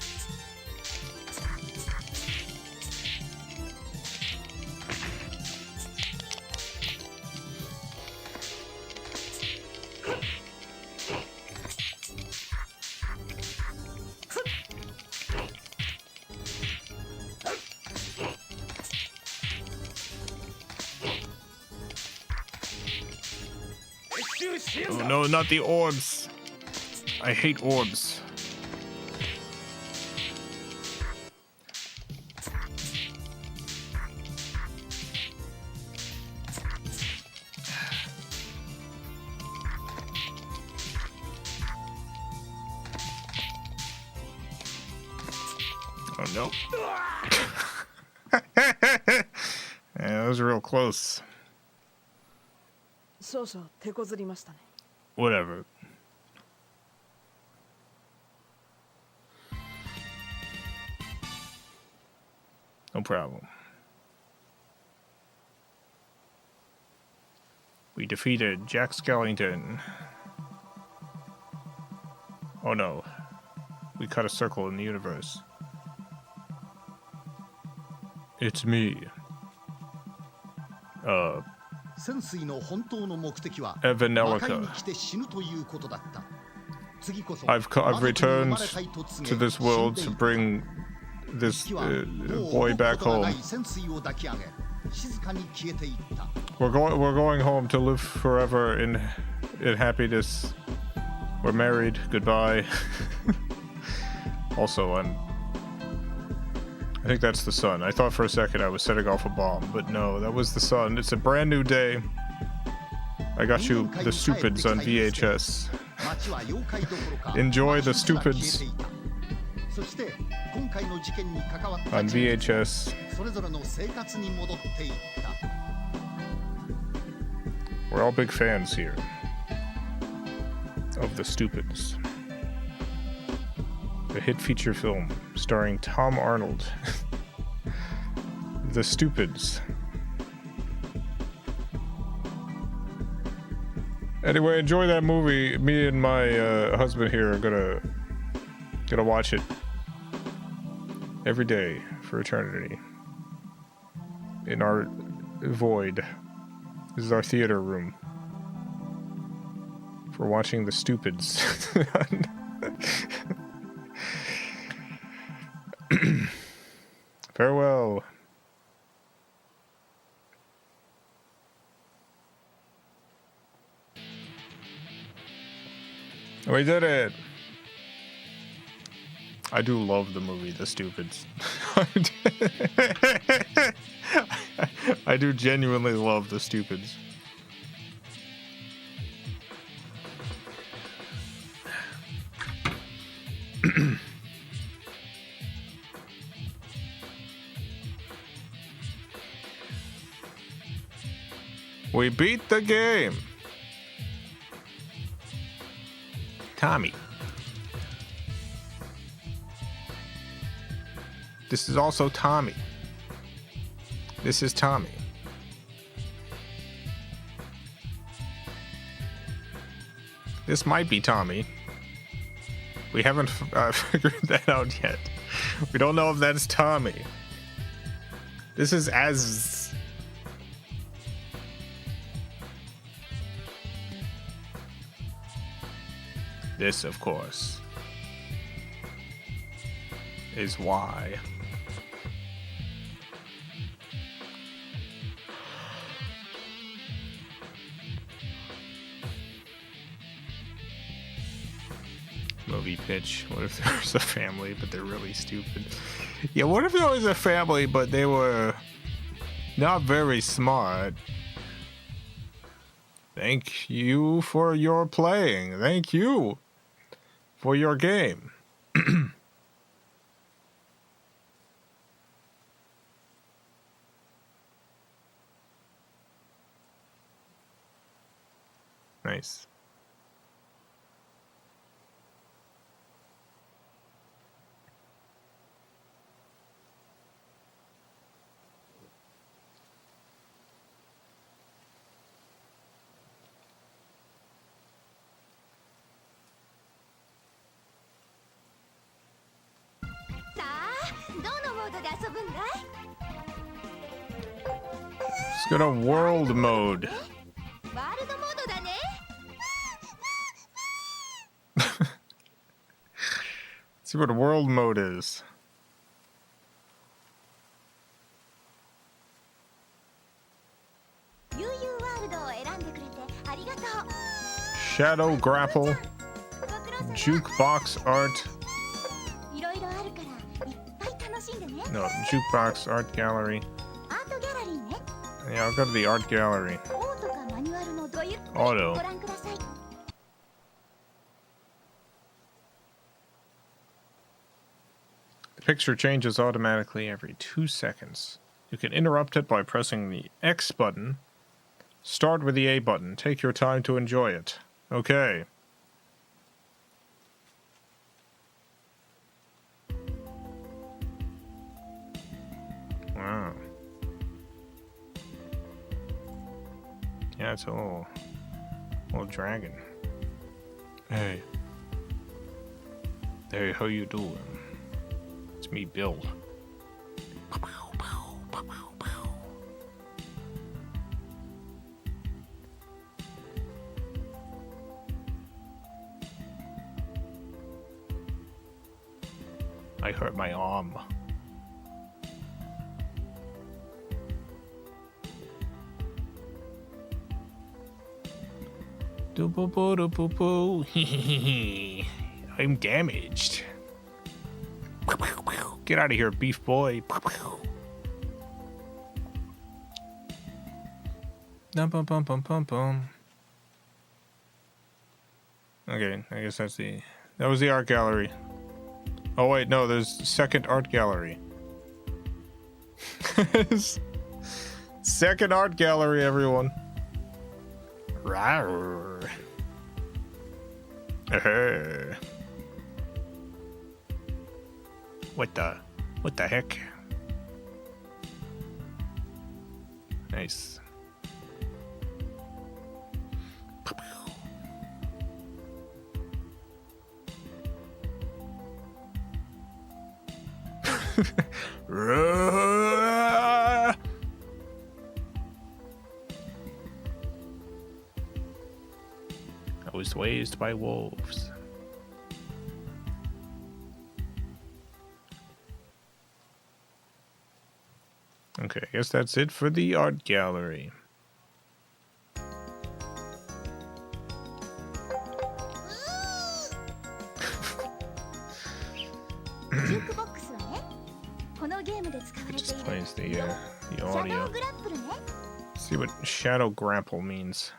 [SPEAKER 1] Oh no, not the orbs. I hate orbs. Oh no. Yeah, that was real close. Whatever. No problem. We defeated Jack Skellington. Oh no. We cut a circle in the universe. It's me. Evanelica. I've returned to this world to bring this boy back home. We're going home to live forever in happiness. We're married. Goodbye. Also, I think that's the sun. I thought for a second I was setting off a bomb, but no, that was the sun. It's a brand new day. I got you the Stupids on VHS. Enjoy the Stupids on VHS. We're all big fans here of the Stupids. A hit feature film starring Tom Arnold. The Stupids. Anyway, enjoy that movie. Me and my husband here are gonna watch it every day for eternity. In our void. This is our theater room for watching the Stupids. Farewell. We did it. I do love the movie The Stupids. I do genuinely love The Stupids. We beat the game. Tommy. This is also Tommy. This is Tommy. This might be Tommy. We haven't figured that out yet. We don't know if that's Tommy. This is Az. This, of course, is Y. movie pitch. What if there was a family, but they're really stupid? Yeah, what if there was a family, but they were not very smart? Thank you for your playing. Thank you for your game. Nice. Let's go to world mode. See what world mode is. Shadow grapple, jukebox art. No, jukebox art gallery. Yeah, I'll go to the art gallery. Auto. The picture changes automatically every 2 seconds. You can interrupt it by pressing the X button. Start with the A button. Take your time to enjoy it. Okay. Wow. Yeah, it's a little dragon. Hey. Hey, how you doing? It's me, Bill. I hurt my arm. I'm damaged. Get out of here, beef boy. Okay, I guess that was the art gallery. Oh wait, no, there's second art gallery. Second art gallery, everyone. Rawr. What the heck? Nice. I was raised by wolves. Okay, I guess that's it for the art gallery. It just plays the audio. Let's see what shadow grapple means.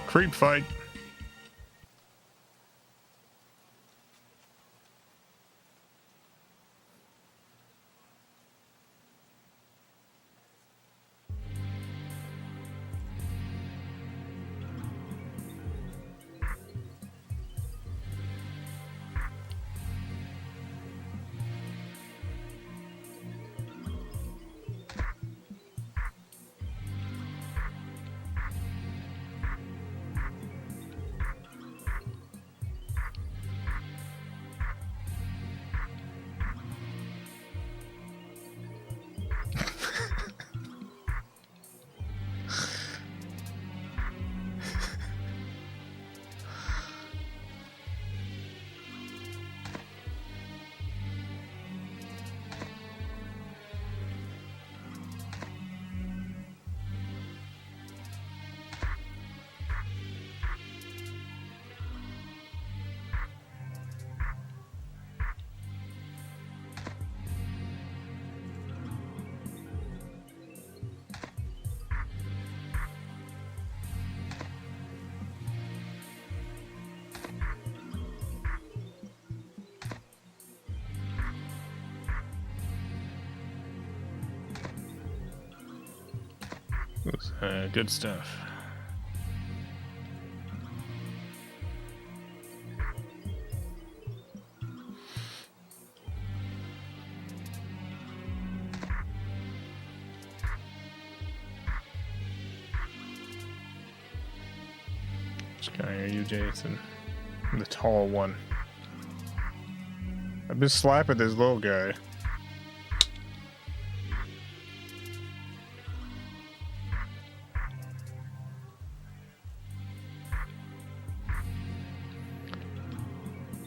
[SPEAKER 1] Creep fight. Good stuff. Which guy are you, Jason? The tall one. I've been slapping this little guy.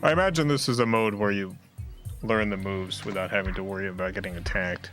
[SPEAKER 1] I imagine this is a mode where you learn the moves without having to worry about getting attacked.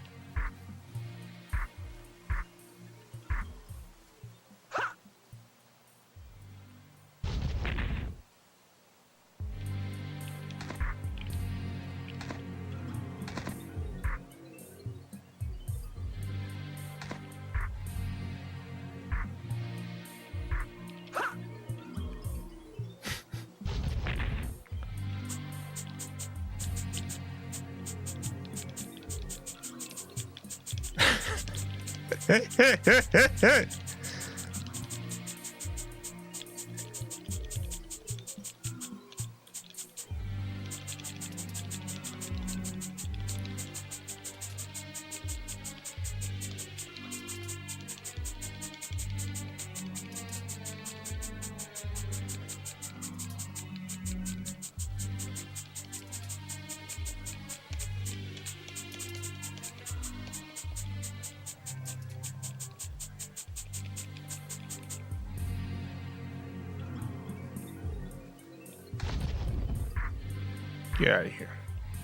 [SPEAKER 1] Get out of here.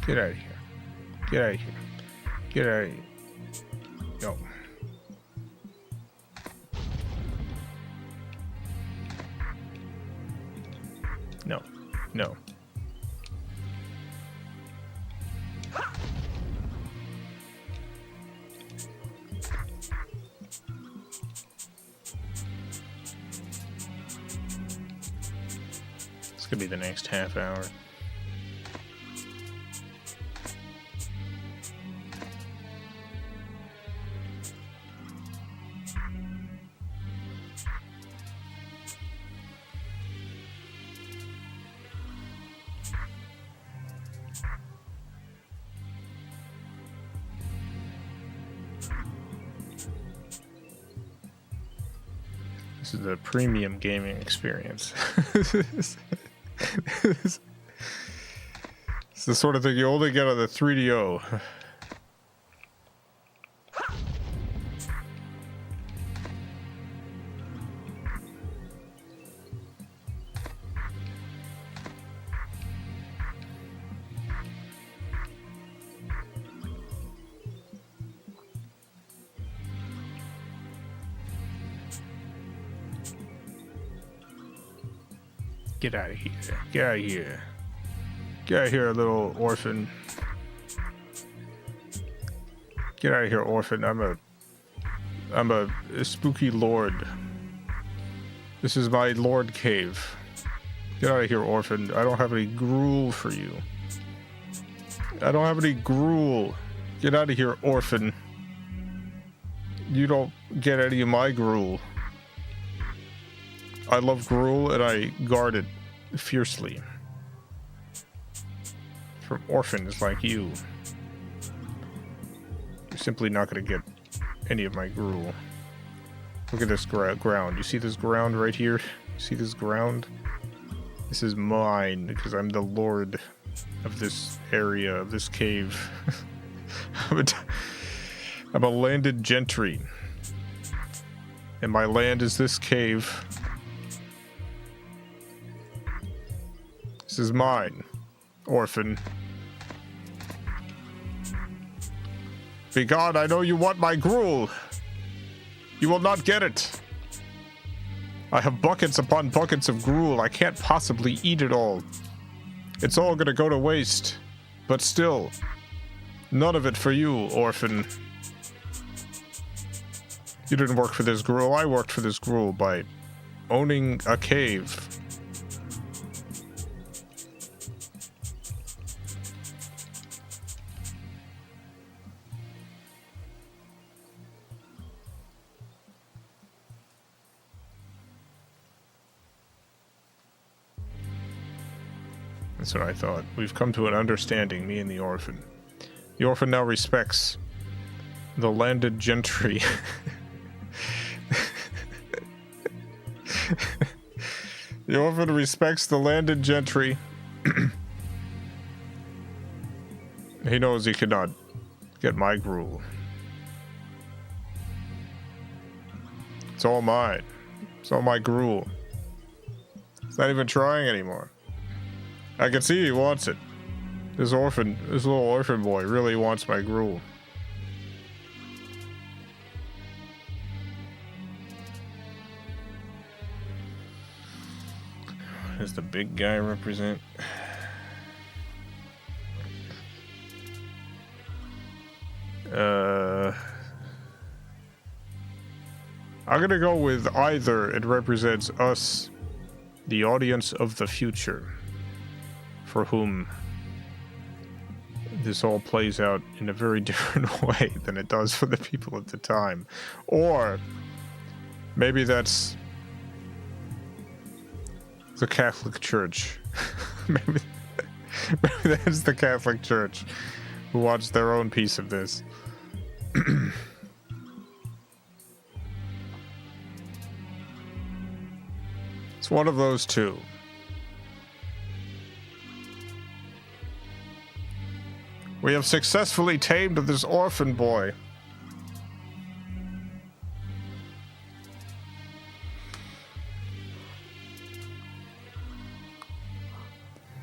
[SPEAKER 1] Get out of here. Get out of here. Get out of here. No. No. No. This could be the next half hour. This is a premium gaming experience. It's the sort of thing you only get on the 3DO. Get out of here. Get out of here. Get out of here, little orphan. Get out of here, orphan. I'm a spooky lord. This is my lord cave. Get out of here, orphan. I don't have any gruel for you. I don't have any gruel. Get out of here, orphan. You don't get any of my gruel. I love gruel and I guard it fiercely. From orphans like you. You're simply not going to get any of my gruel. Look at this ground. You see this ground right here? You see this ground? This is mine because I'm the lord of this area, of this cave. I'm a landed gentry. And my land is this cave. This is mine, orphan. Begone, I know you want my gruel. You will not get it. I have buckets upon buckets of gruel. I can't possibly eat it all. It's all gonna go to waste. But still, none of it for you, orphan. You didn't work for this gruel. I worked for this gruel by owning a cave. That's what I thought. We've come to an understanding, me and the orphan. The orphan now respects the landed gentry. The orphan respects the landed gentry. He knows he cannot get my gruel. It's all mine. It's all my gruel. It's not even trying anymore. I can see he wants it. This little orphan boy really wants my gruel. What does the big guy represent? I'm gonna go with either it represents us, the audience of the future, for whom this all plays out in a very different way than it does for the people at the time. Or maybe that's the Catholic Church. maybe that's the Catholic Church who wants their own piece of this. It's one of those two. We have successfully tamed this orphan boy.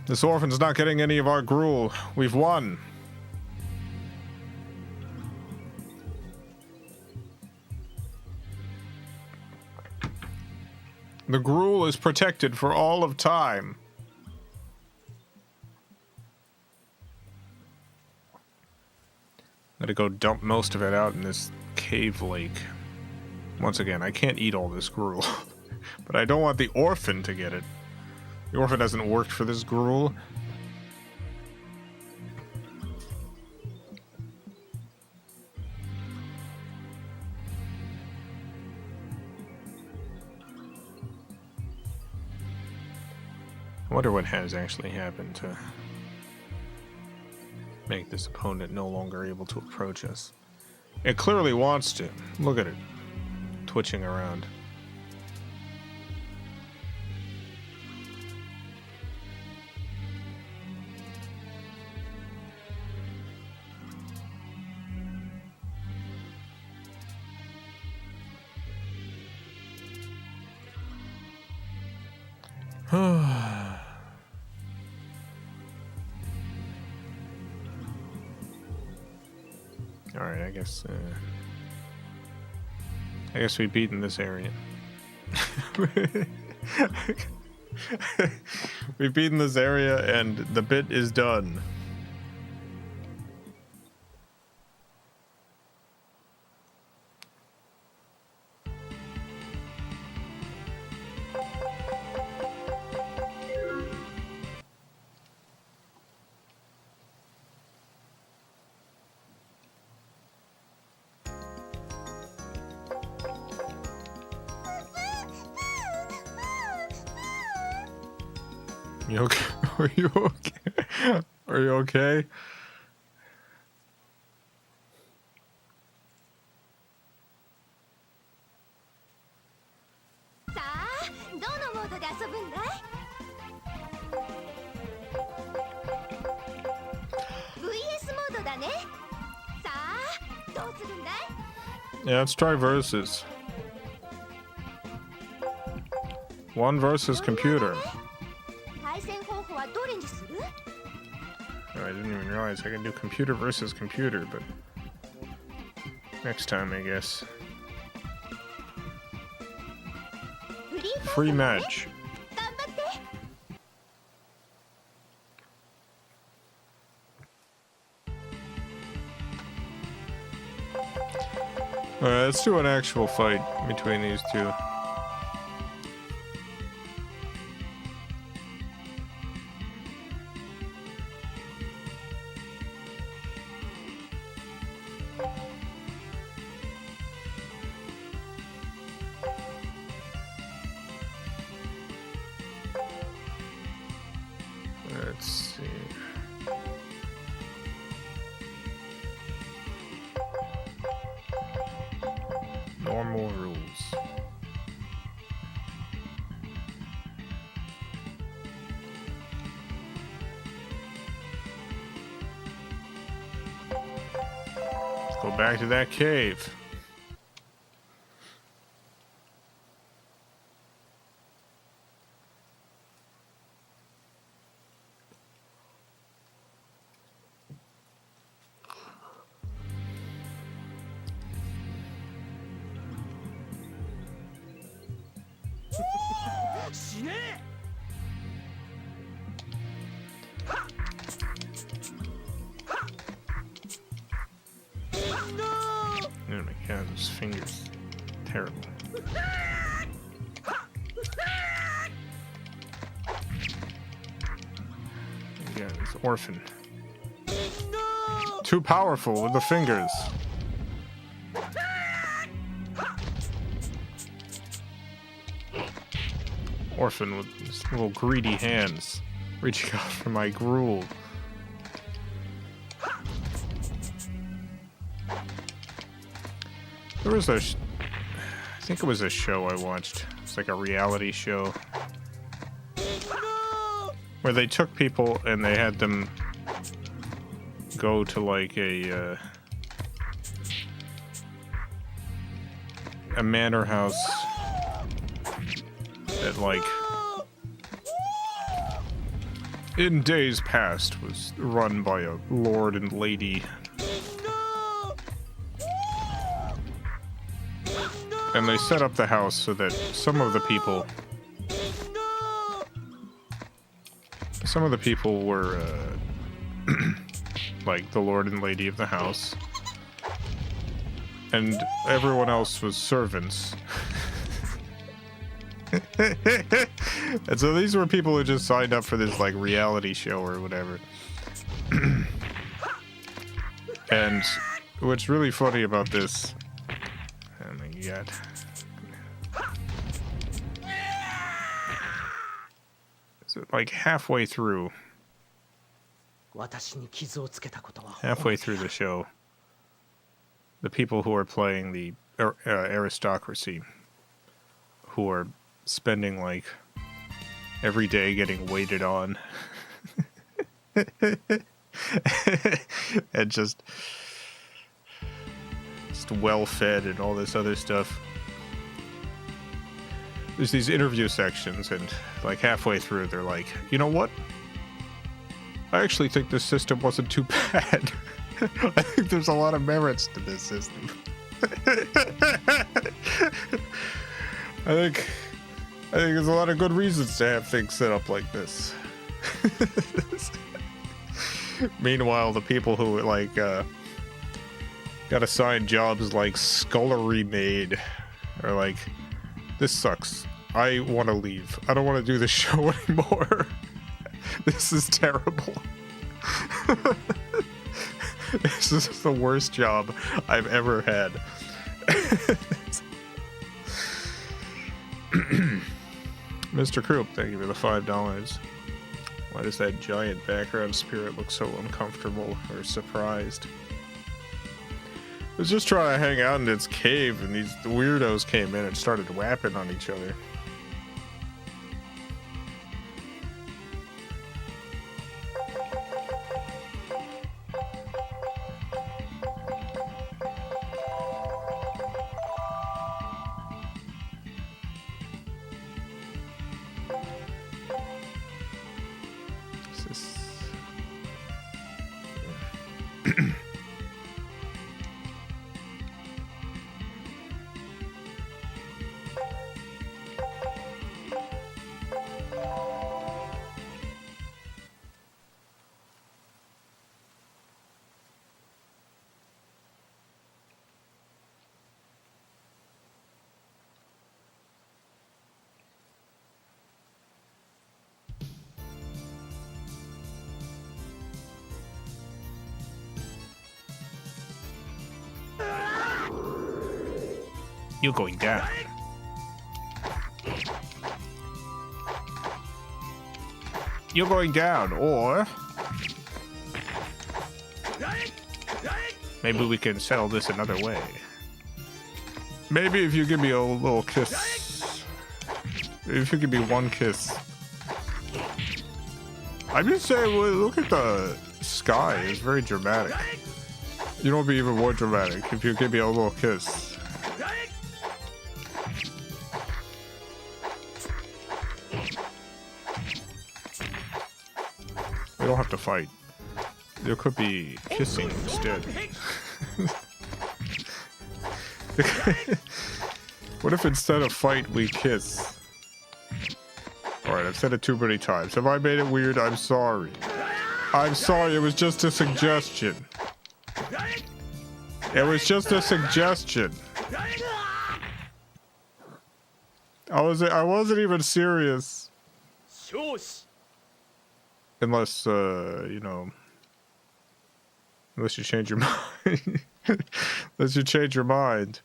[SPEAKER 1] This orphan's not getting any of our gruel. We've won. The gruel is protected for all of time. I'm gonna go dump most of it out in this cave lake. Once again, I can't eat all this gruel. But I don't want the orphan to get it. The orphan hasn't worked for this gruel. I wonder what has actually happened to make this opponent no longer able to approach us. It clearly wants to. Look at it. Twitching around. Alright, I guess we've beaten this area. We've beaten this area and the bit is done. You okay? Are you okay? Are you okay? Yeah, let's try versus. One versus computer. Oh, I didn't even realize I can do computer versus computer, but next time, I guess. Free match. Alright, let's do an actual fight between these two. Let's see. Normal rules. Let's go back to that cave. Oh my god, his fingers. Terrible. Yeah, he's orphan. Too powerful with the fingers. Orphan with his little greedy hands reaching out for my gruel. There was I think it was a show I watched. It's like a reality show where they took people and they had them go to like a manor house that like in days past was run by a lord and lady. And they set up the house so that some of the people were like the lord and lady of the house, and everyone else was servants. And so these were people who just signed up for this like reality show or whatever. And what's really funny about this, oh my god, so like halfway through the show, the people who are playing the aristocracy, who are spending like every day getting waited on and just well fed and all this other stuff. There's these interview sections, and like halfway through they're like, you know what, I actually think this system wasn't too bad. I think there's a lot of merits to this system. I think there's a lot of good reasons to have things set up like this. Meanwhile, the people who like got assigned jobs like scullery maid are like, this sucks. I want to leave. I don't want to do this show anymore. This is terrible. This is the worst job I've ever had. Mr. Croup, thank you for the $5. Why does that giant background spirit look so uncomfortable or surprised? I was just trying to hang out in its cave, and these weirdos came in and started whapping on each other. You're going down. You're going down, or maybe we can settle this another way. Maybe if you give me a little kiss. If you give me one kiss. I'm just saying, look at the sky. It's very dramatic. You know, it'd be even more dramatic if you give me a little kiss. We don't have to fight. There could be kissing instead. What if instead of fight, we kiss? Alright, I've said it too many times. Have I made it weird? I'm sorry. I'm sorry, it was just a suggestion. It was just a suggestion. I wasn't even serious. Unless, you know... Unless you change your mind. Unless you change your mind.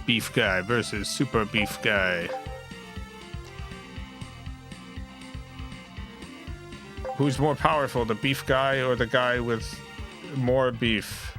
[SPEAKER 1] Beef guy versus super beef guy. Who's more powerful, the beef guy or the guy with more beef?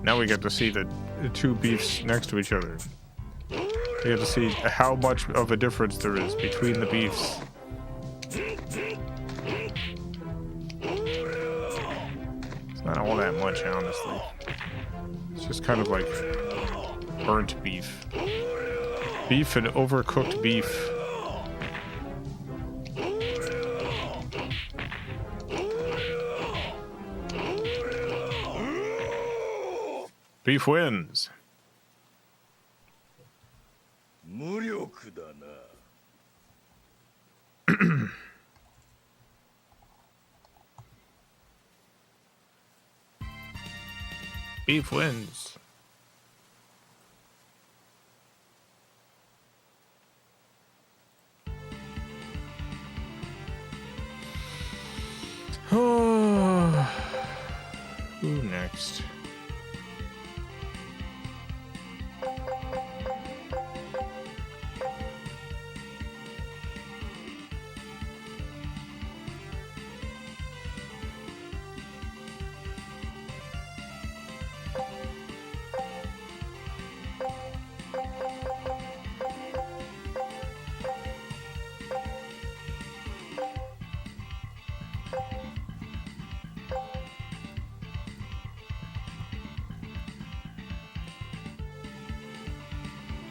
[SPEAKER 1] Now we get to see the two beefs next to each other. We get to see how much of a difference there is between the beefs. It's not all that much, honestly. It's just kind of like burnt beef. Beef and overcooked beef. Beef wins. Beef wins. Oh, who next?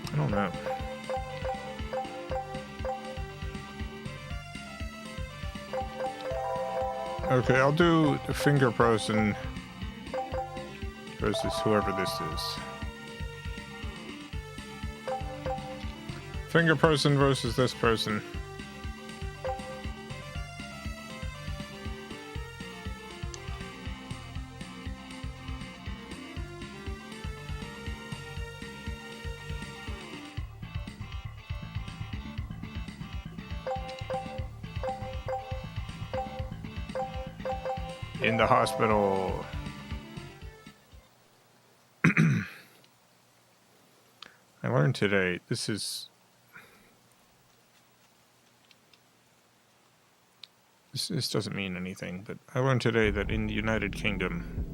[SPEAKER 1] I don't know. Okay, I'll do the finger person versus whoever this is. Finger person versus this person. In the hospital. I learned today, this doesn't mean anything, but I learned today that in the United Kingdom,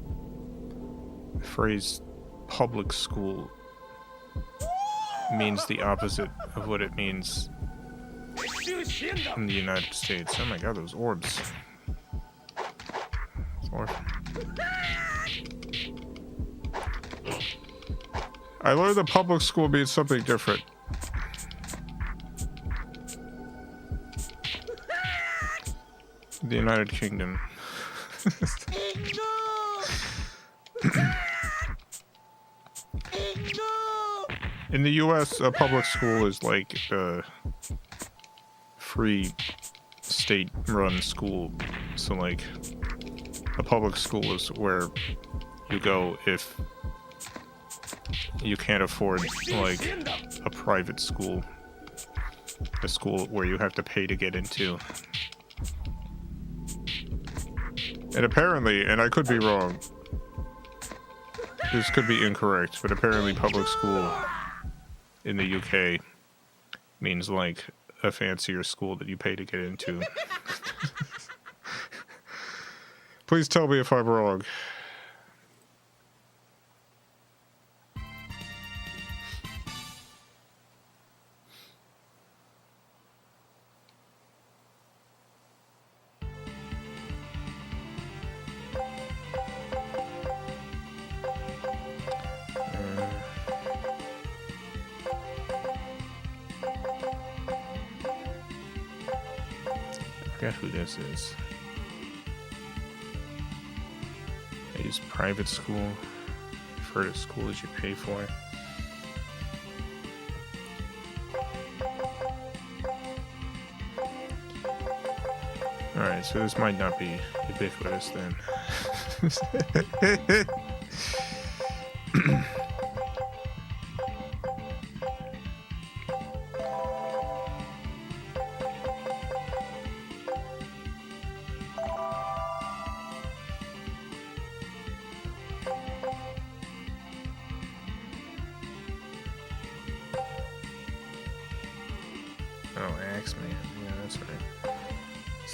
[SPEAKER 1] the phrase public school means the opposite of what it means in the United States. Oh my god, those orbs. I learned that public school means something different. The United Kingdom. In the US, a public school is like a free state-run school. So like, a public school is where you go if you can't afford like a private school. A school where you have to pay to get into. And apparently, and I could be wrong, this could be incorrect, but apparently public school in the UK means like a fancier school that you pay to get into. Please tell me if I'm wrong. I forget who this is. I use private school. Refer to school as you pay for. Alright, so this might not be ubiquitous then.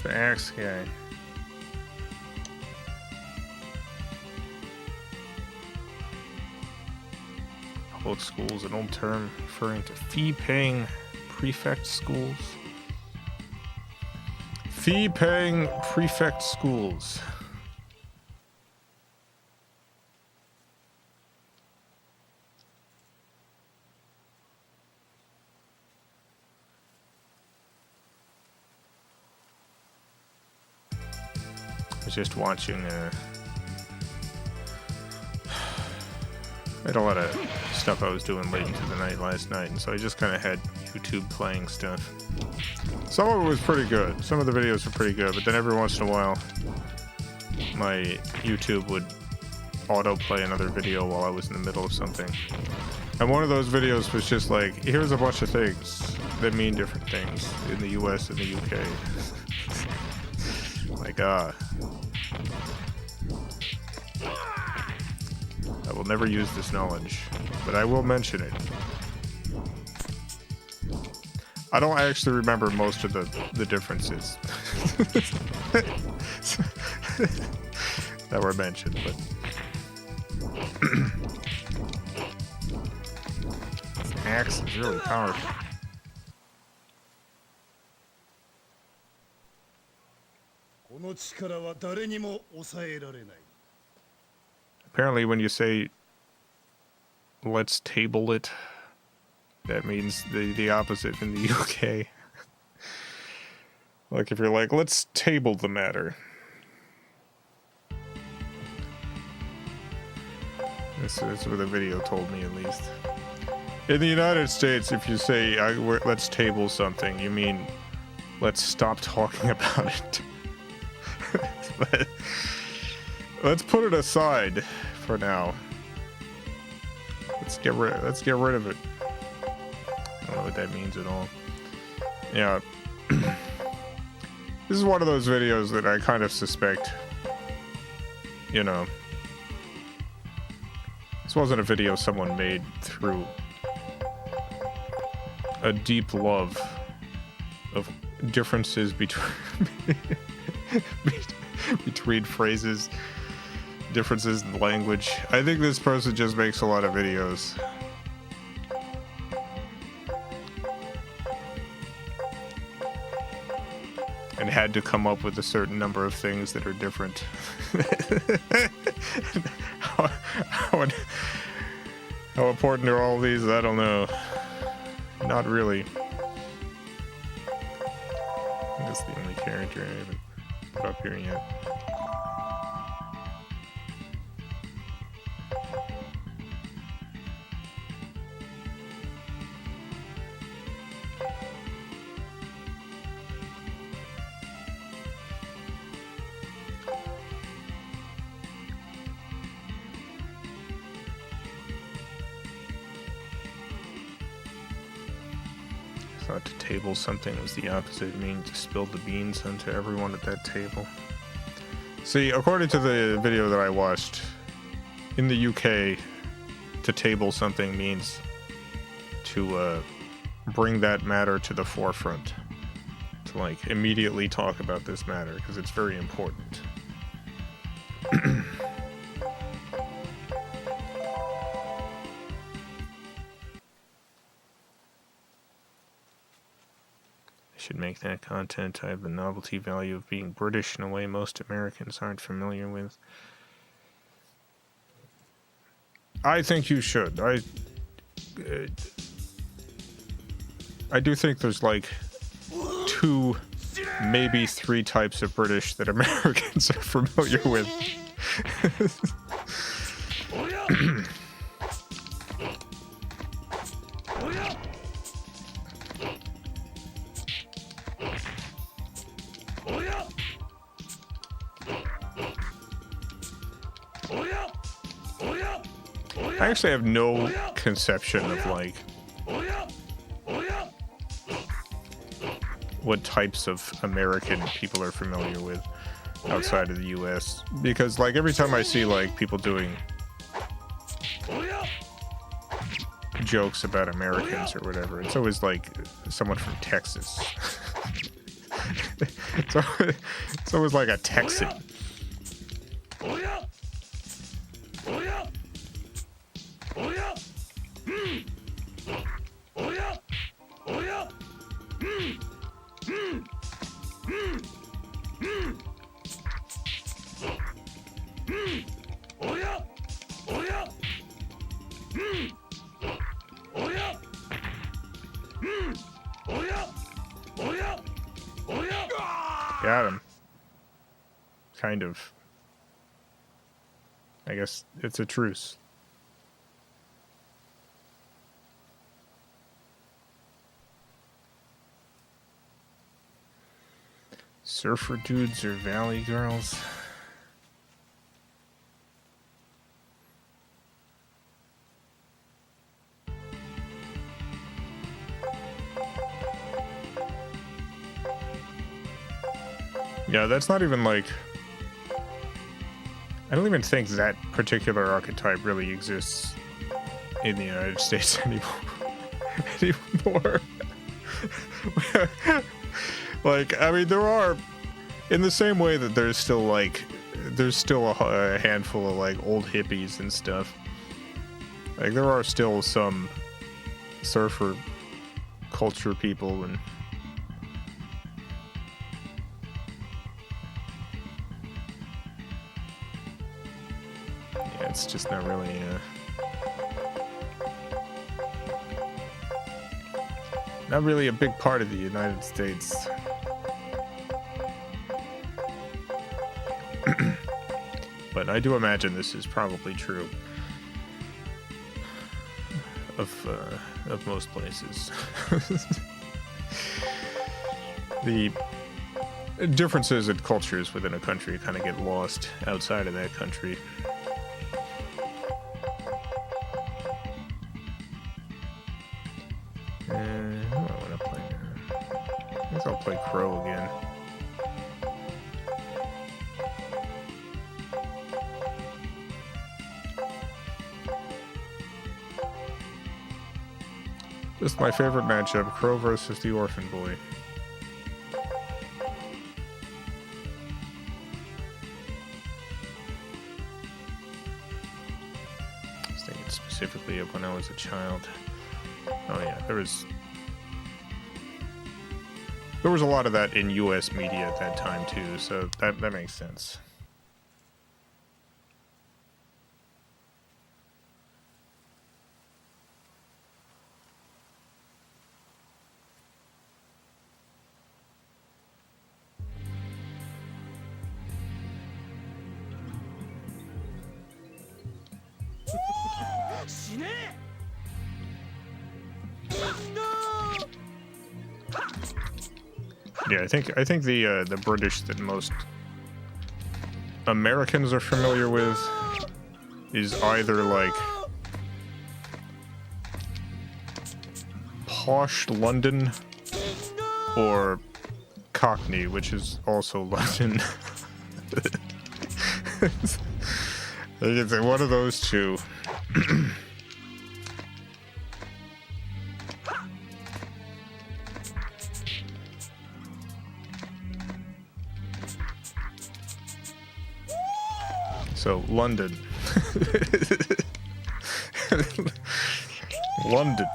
[SPEAKER 1] The axe guy. Public schools, an old term referring to fee-paying prefect schools. Fee-paying prefect schools. Just watching I had a lot of stuff I was doing late into the night last night, and so I just kind of had YouTube playing stuff. Some of it was pretty good. Some of the videos were pretty good, but then every once in a while my YouTube would autoplay another video while I was in the middle of something. And one of those videos was just like, here's a bunch of things that mean different things in the US and the UK. Like, I will never use this knowledge, but I will mention it. I don't actually remember most of the differences that were mentioned, but this axe is really powerful. Apparently when you say let's table it, that means the opposite in the UK. Like if you're like, let's table the matter. This is what the video told me, at least. In the United States, if you say let's table something, you mean let's stop talking about it. Let's put it aside for now. Let's get rid of it. I don't know what that means at all. Yeah. This is one of those videos that I kind of suspect, you know, this wasn't a video someone made through a deep love of differences between between phrases differences in language. I think this person just makes a lot of videos. And had to come up with a certain number of things that are different. How important are all these? I don't know. Not really. That's the only character I haven't put up here yet. Thought to table something was the opposite, meaning to spill the beans onto everyone at that table. See, according to the video that I watched, in the UK, to table something means to bring that matter to the forefront. To, like, immediately talk about this matter, because it's very important. Should make that content. I have the novelty value of being British in a way most Americans aren't familiar with. I think you should. I do think there's like 2, maybe 3 types of British that Americans are familiar with. I actually have no conception of like what types of American people are familiar with outside of the US, because like every time I see like people doing jokes about Americans or whatever, it's always like someone from Texas. It's always like a Texan. Got him. Kind of. I guess it's a truce. Surfer dudes or valley girls? Yeah, that's not even like... I don't even think that particular archetype really exists in the United States anymore. Like, I mean, there are... In the same way that there's still, like... There's still a handful of, like, old hippies and stuff. Like, there are still some surfer culture people and... It's just not really not really a big part of the United States. But I do imagine this is probably true of most places. The differences in cultures within a country kind of get lost outside of that country. I'll play Crow again. This is my favorite matchup, Crow versus the Orphan Boy. specifically of when I was a child. Oh yeah, there was a lot of that in U.S. media at that time too, so that makes sense. Yeah, I think the British that most Americans are familiar with is either like posh London or Cockney, which is also London. I think it's one of those two. So, London. London.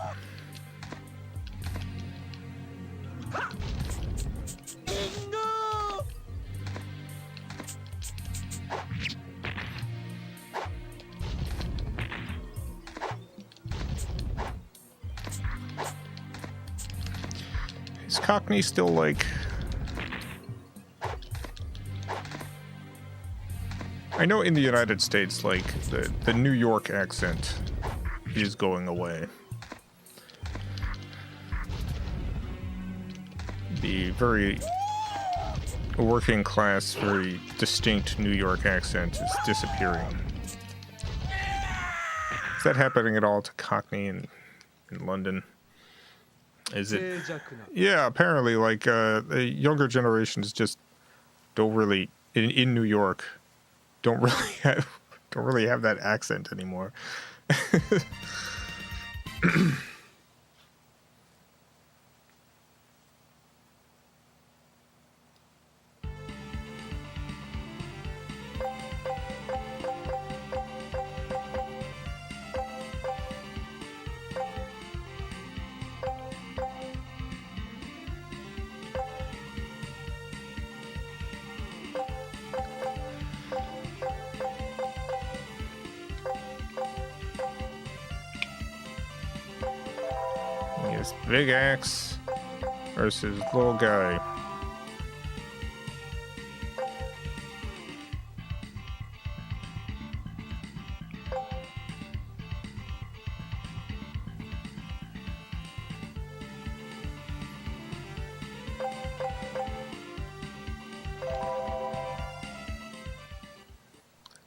[SPEAKER 1] Is Cockney still like... I know in the United States, like, the New York accent is going away. The very working class, very distinct New York accent is disappearing. Is that happening at all to Cockney in London? Is it? Yeah, apparently, like, the younger generations just don't really, in New York, don't really have that accent anymore. Big axe versus little guy.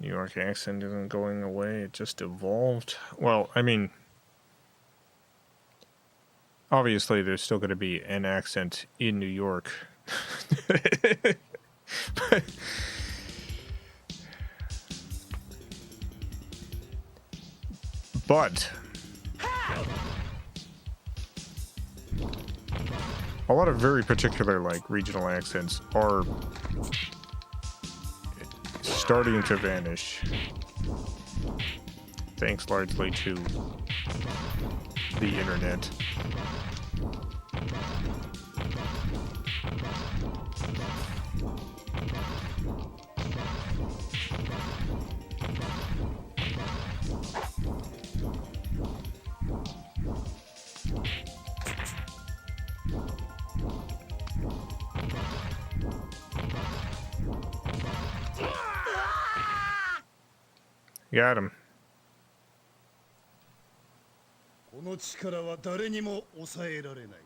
[SPEAKER 1] New York accent isn't going away, it just evolved. Well, I mean, obviously, there's still going to be an accent in New York. But a lot of very particular, like, regional accents are starting to vanish. Thanks largely to the internet. Got him.
[SPEAKER 4] この力は誰にも抑えられない。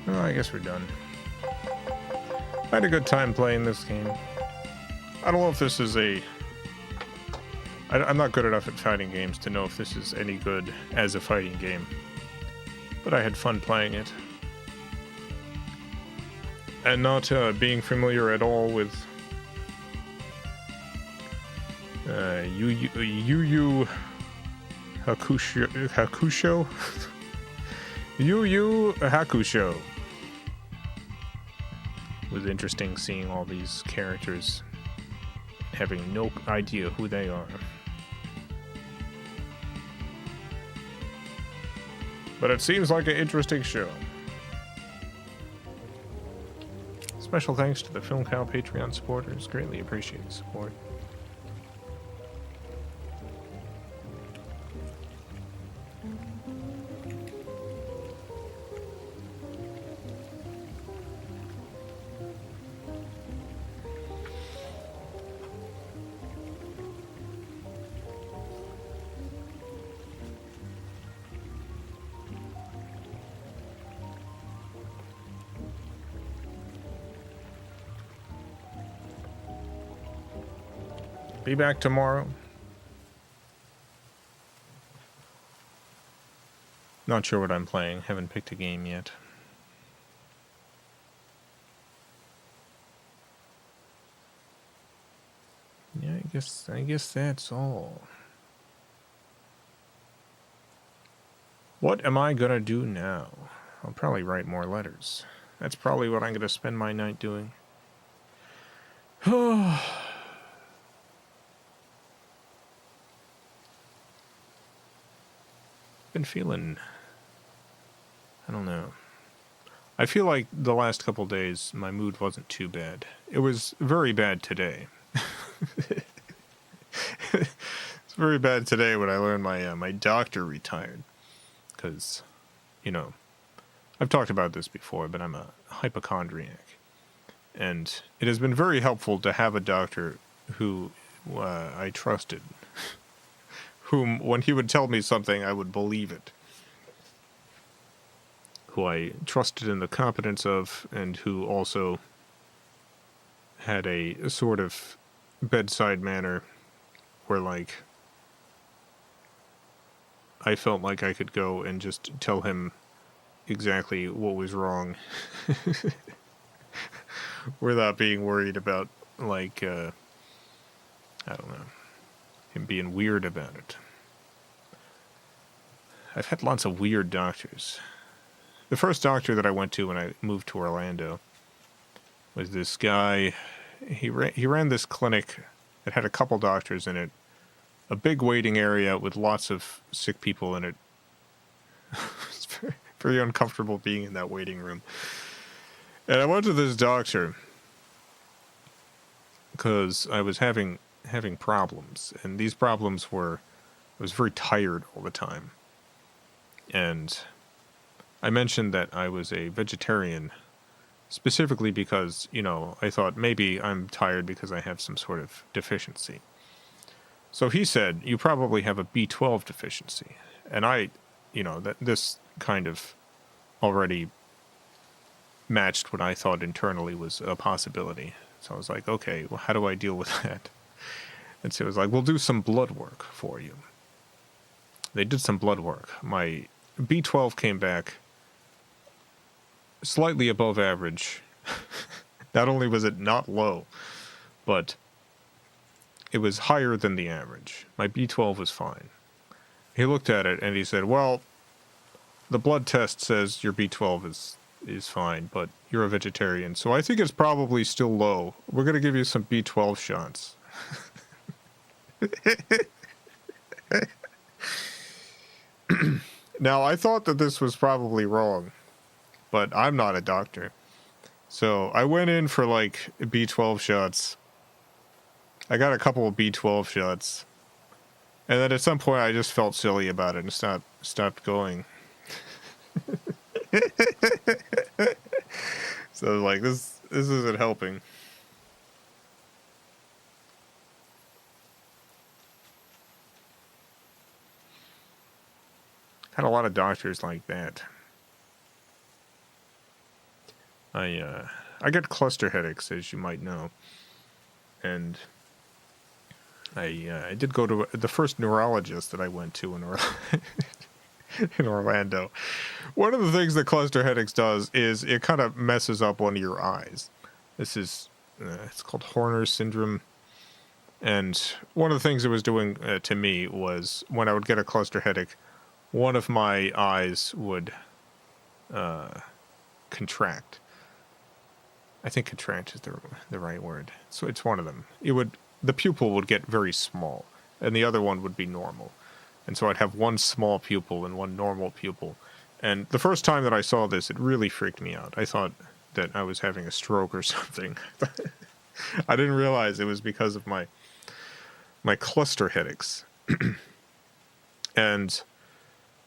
[SPEAKER 1] Well, I guess we're done. I had a good time playing this game. I don't know if this is a... I'm not good enough at fighting games to know if this is any good as a fighting game. But I had fun playing it. And not being familiar at all with YuYu Hakusho? YuYu Hakusho. It was interesting seeing all these characters having no idea who they are. But it seems like an interesting show. Special thanks to the FilmCow Patreon supporters. Greatly appreciate the support. Be back tomorrow. Not sure what I'm playing. Haven't picked a game yet. Yeah, I guess that's all. What am I gonna do now? I'll probably write more letters. That's probably what I'm gonna spend my night doing. Been feeling, I don't know. I feel like the last couple days my mood wasn't too bad. It was very bad today. It's very bad today when I learned my doctor retired. Because, you know, I've talked about this before, but I'm a hypochondriac. And it has been very helpful to have a doctor who I trusted. Whom, when he would tell me something, I would believe it. Who I trusted in the competence of, and who also had a sort of bedside manner where, like, I felt like I could go and just tell him exactly what was wrong without being worried about, like, I don't know, him being weird about it. I've had lots of weird doctors. The first doctor that I went to when I moved to Orlando was this guy. He ran this clinic that had a couple doctors in it, a big waiting area with lots of sick people in it. It's very, very uncomfortable being in that waiting room. And I went to this doctor because I was having problems, and these problems were, I was very tired all the time. And I mentioned that I was a vegetarian, specifically because, you know, I thought maybe I'm tired because I have some sort of deficiency. So he said, you probably have a B12 deficiency. And I, you know, that this kind of already matched what I thought internally was a possibility. So I was like, okay, well, how do I deal with that? And so it was like, we'll do some blood work for you. They did some blood work. My B12 came back slightly above average. Not only was it not low, but it was higher than the average. My B12 was fine. He looked at it and he said, well, the blood test says your B12 is fine, but you're a vegetarian, so I think it's probably still low. We're going to give you some B12 shots. Now, I thought that this was probably wrong, but I'm not a doctor. So I went in for, like, B12 shots. I got a couple of B12 shots. And then at some point I just felt silly about it and stopped going. So, like, this isn't helping. Had a lot of doctors like that. I get cluster headaches, as you might know, and I did go to the first neurologist that I went to in Orlando. One of the things that cluster headaches does is it kind of messes up one of your eyes. This is it's called Horner's syndrome, And one of the things it was doing to me was when I would get a cluster headache, one of my eyes would contract. I think contract is the right word. So it's one of them. The pupil would get very small, and the other one would be normal. And so I'd have one small pupil and one normal pupil. And the first time that I saw this, it really freaked me out. I thought that I was having a stroke or something. I didn't realize it was because of my cluster headaches. And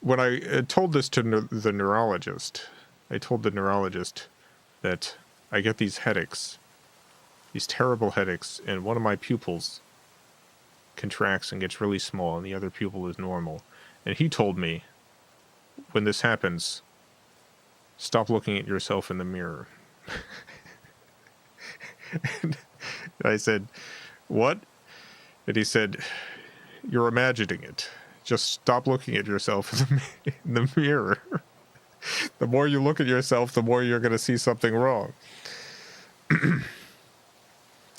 [SPEAKER 1] when I told this to the neurologist, I told the neurologist that I get these headaches, these terrible headaches, and one of my pupils contracts and gets really small, and the other pupil is normal. And he told me, when this happens, stop looking at yourself in the mirror. And I said, what? And he said, you're imagining it. Just stop looking at yourself in the mirror. The more you look at yourself, the more you're going to see something wrong.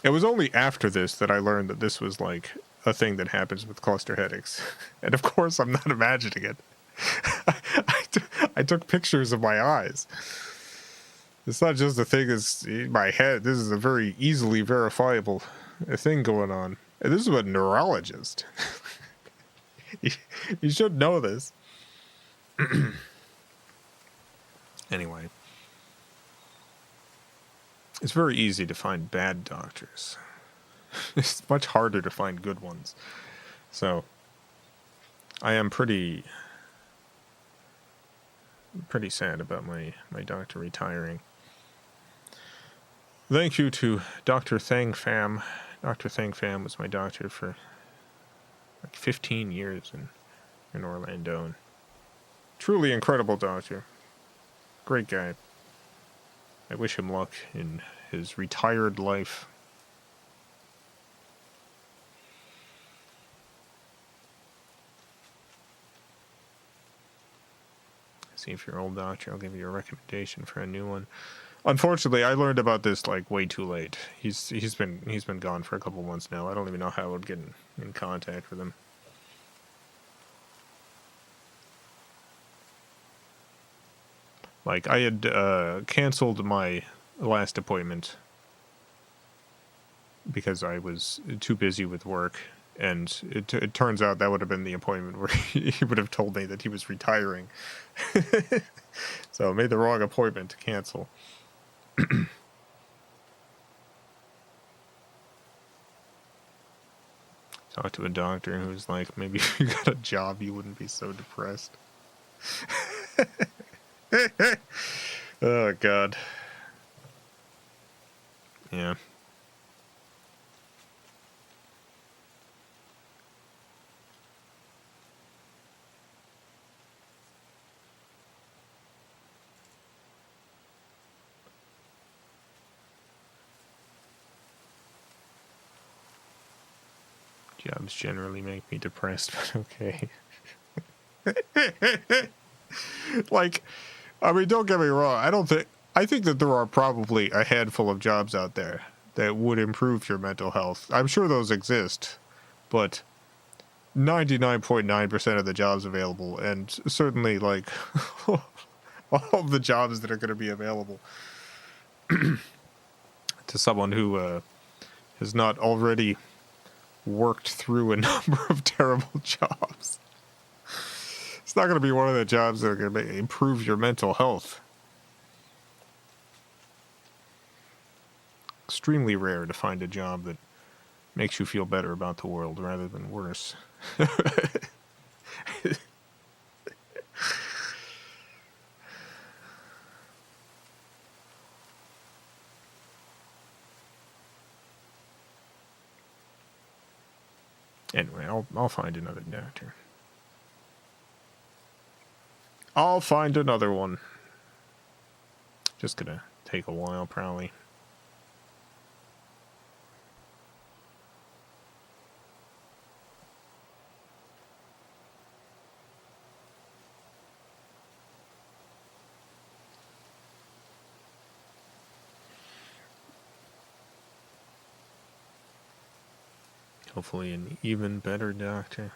[SPEAKER 1] It was only after this that I learned that this was like a thing that happens with cluster headaches. And of course, I'm not imagining it. I took pictures of my eyes. It's not just a thing that's in my head. This is a very easily verifiable thing going on. And this is a neurologist. You should know this. Anyway. It's very easy to find bad doctors. It's much harder to find good ones. So, I am pretty sad about my doctor retiring. Thank you to Dr. Thang Pham. Dr. Thang Pham was my doctor for like 15 years in Orlando. Truly incredible doctor. Great guy. I wish him luck in his retired life. See if you're an old doctor, I'll give you a recommendation for a new one. Unfortunately, I learned about this like way too late. He's been gone for a couple months now. I don't even know how I would get in contact with him. Like, I had canceled my last appointment because I was too busy with work, and it turns out that would have been the appointment where he would have told me that he was retiring. So I made the wrong appointment to cancel. Talked to a doctor who was like, maybe if you got a job, you wouldn't be so depressed. Oh, God. Yeah. Jobs generally make me depressed, but okay. Like, I mean, don't get me wrong. I think that there are probably a handful of jobs out there that would improve your mental health. I'm sure those exist, but 99.9% of the jobs available, and certainly like all of the jobs that are going to be available to someone who has not already worked through a number of terrible jobs. It's not going to be one of the jobs that are going to improve your mental health. Extremely rare to find a job that makes you feel better about the world rather than worse. Anyway, I'll find another doctor. I'll find another one. Just gonna take a while, probably. Hopefully an even better doctor.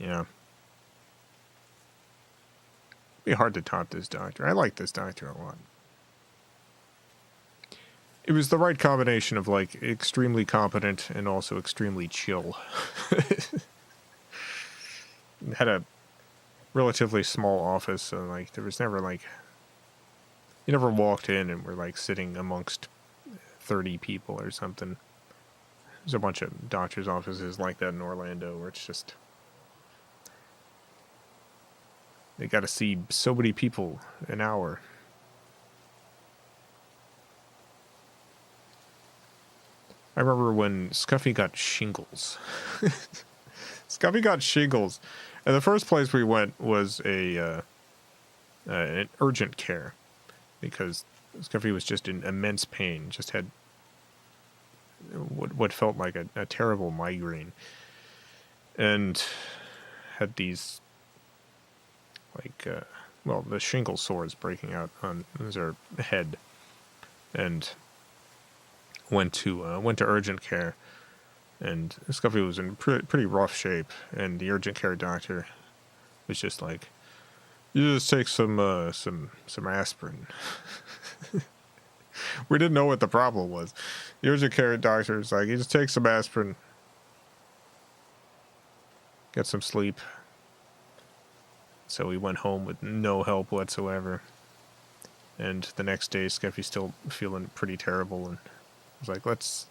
[SPEAKER 1] Yeah. Be hard to top this doctor. I like this doctor a lot. It was the right combination of, like, extremely competent and also extremely chill. Had a relatively small office, so, like, there was never, like... You never walked in and were, like, sitting amongst 30 people or something. There's a bunch of doctor's offices like that in Orlando where it's just... They gotta see so many people an hour. I remember when Scuffy got shingles. Scuffy got shingles. And the first place we went was an urgent care. Because Scuffy was just in immense pain. Just had what felt like a terrible migraine. And had these... like, well, the shingle sores breaking out on his head, and went to urgent care, and Scuffy was in pretty rough shape, and the urgent care doctor was just like, "You just take some aspirin." We didn't know what the problem was. The urgent care doctor was like, "You just take some aspirin, get some sleep." So we went home with no help whatsoever. And the next day, Scuffy's still feeling pretty terrible, and I was like, let's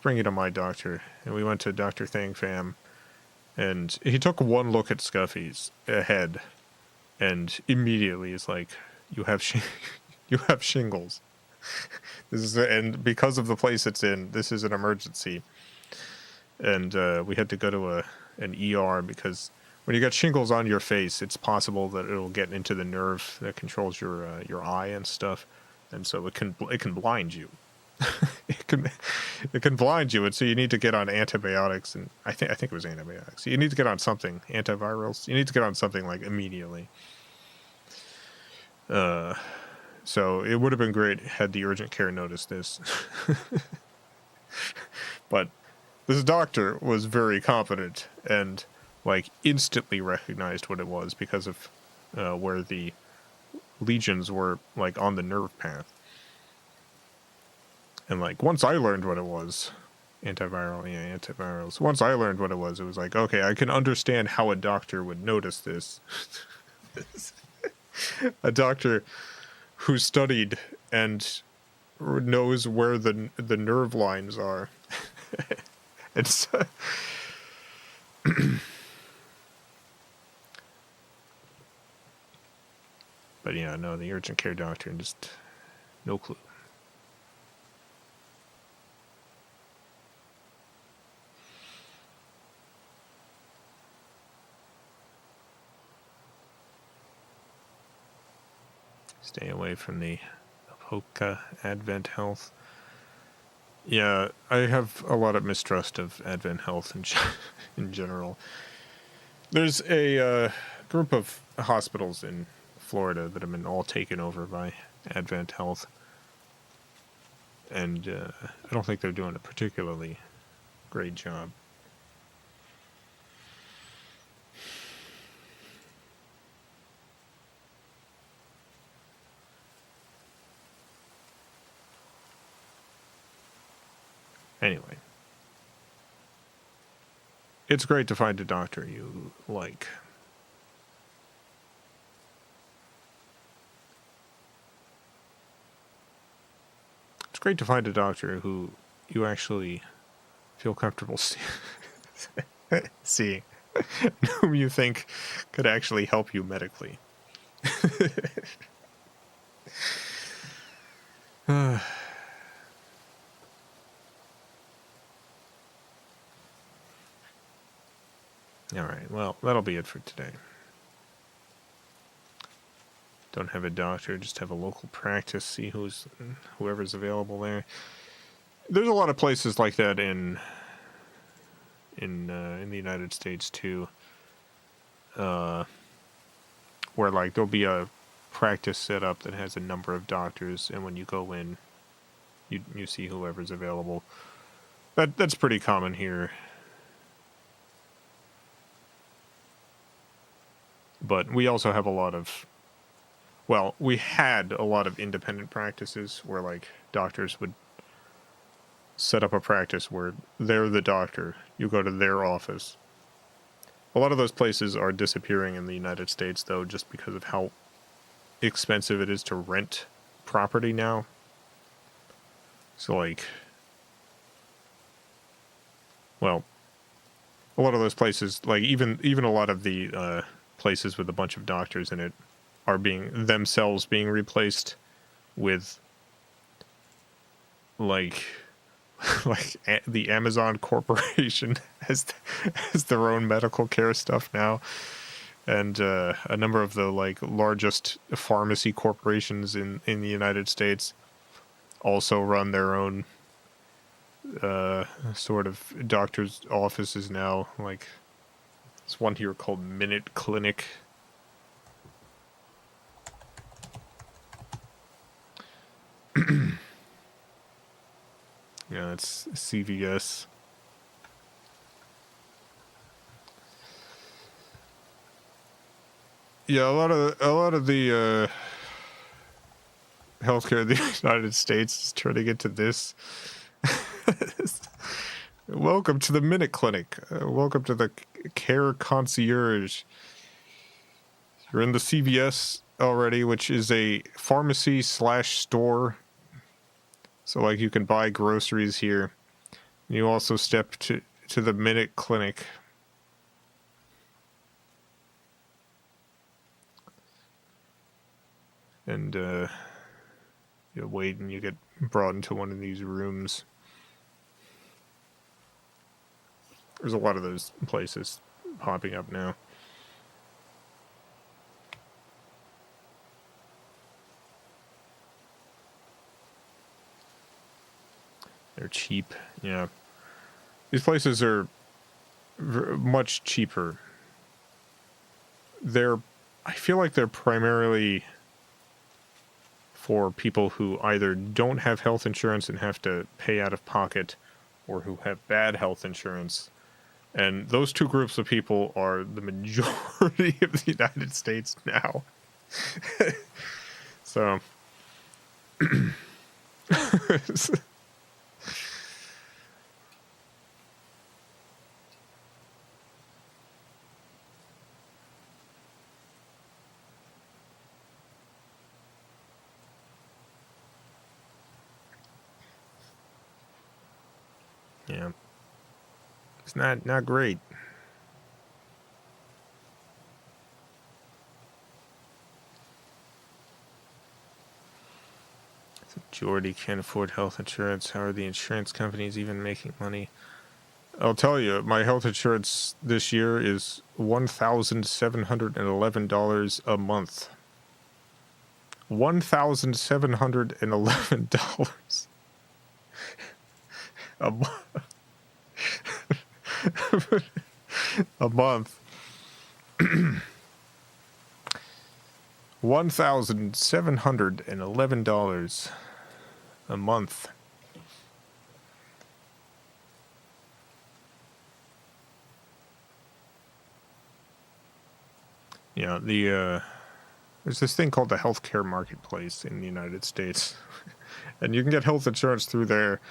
[SPEAKER 1] bring you to my doctor. And we went to Dr. Thang Pham, and he took one look at Scuffy's head, and immediately is like, you have shingles. And because of the place it's in, this is an emergency. And we had to go to an ER because when you get shingles on your face, it's possible that it'll get into the nerve that controls your eye and stuff, and so it can blind you. it can blind you, and so you need to get on antibiotics. And I think it was antibiotics. You need to get on something, antivirals. You need to get on something like immediately. So it would have been great had the urgent care noticed this. But this doctor was very competent and, like, instantly recognized what it was because of where the lesions were, like, on the nerve path. And, like, once I learned what it was, antivirals. Once I learned what it was like, okay, I can understand how a doctor would notice this. A doctor who studied and knows where the nerve lines are. It's... But yeah, no, the urgent care doctor, just no clue. Stay away from the Apoca Advent Health. Yeah, I have a lot of mistrust of Advent Health in general. There's a group of hospitals in Florida that have been all taken over by Advent Health, and I don't think they're doing a particularly great job. Anyway, it's great to find a doctor you like. It's great to find a doctor who you actually feel comfortable seeing, whom you think could actually help you medically. All right, well, that'll be it for today. Don't have a doctor, just have a local practice, see whoever's available there. There's a lot of places like that in the United States too, where, like, there'll be a practice set up that has a number of doctors, and when you go in, you see whoever's available. That's pretty common here. But we also have a lot of, well, we had a lot of independent practices where, like, doctors would set up a practice where they're the doctor. You go to their office. A lot of those places are disappearing in the United States, though, just because of how expensive it is to rent property now. So, like, well, a lot of those places, like, even a lot of the places with a bunch of doctors in it are being replaced with, like the Amazon Corporation has their own medical care stuff now, and a number of the, like, largest pharmacy corporations in the United States also run their own sort of doctor's offices now. Like, there's one here called Minute Clinic. Yeah, it's CVS. Yeah, a lot of the healthcare in the United States is turning into this. Welcome to the Minute Clinic. Welcome to the Care Concierge. You're in the CVS already, which is a pharmacy/store. So, like, you can buy groceries here. You also step to the Minute Clinic. And you wait and you get brought into one of these rooms. There's a lot of those places popping up now. They're cheap, yeah. These places are much cheaper. I feel like they're primarily for people who either don't have health insurance and have to pay out of pocket, or who have bad health insurance. And those two groups of people are the majority of the United States now. So... yeah. It's not great. So Jordy can't afford health insurance. How are the insurance companies even making money? I'll tell you, my health insurance this year is $1,711 a month. $1,711 a month. A month. $1,711 a month. Yeah, there's this thing called the healthcare marketplace in the United States, and you can get health insurance through there,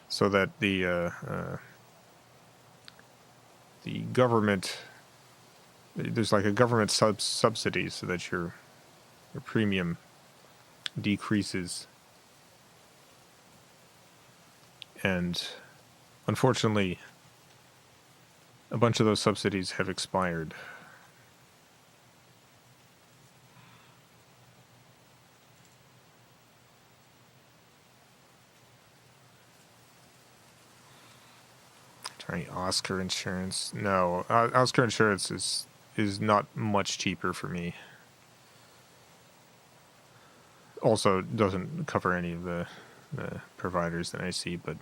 [SPEAKER 1] so that the government, there's like a government subsidy so that your premium decreases. And unfortunately, a bunch of those subsidies have expired. Trying Oscar insurance. No, Oscar insurance is not much cheaper for me. Also, doesn't cover any of the providers that I see, but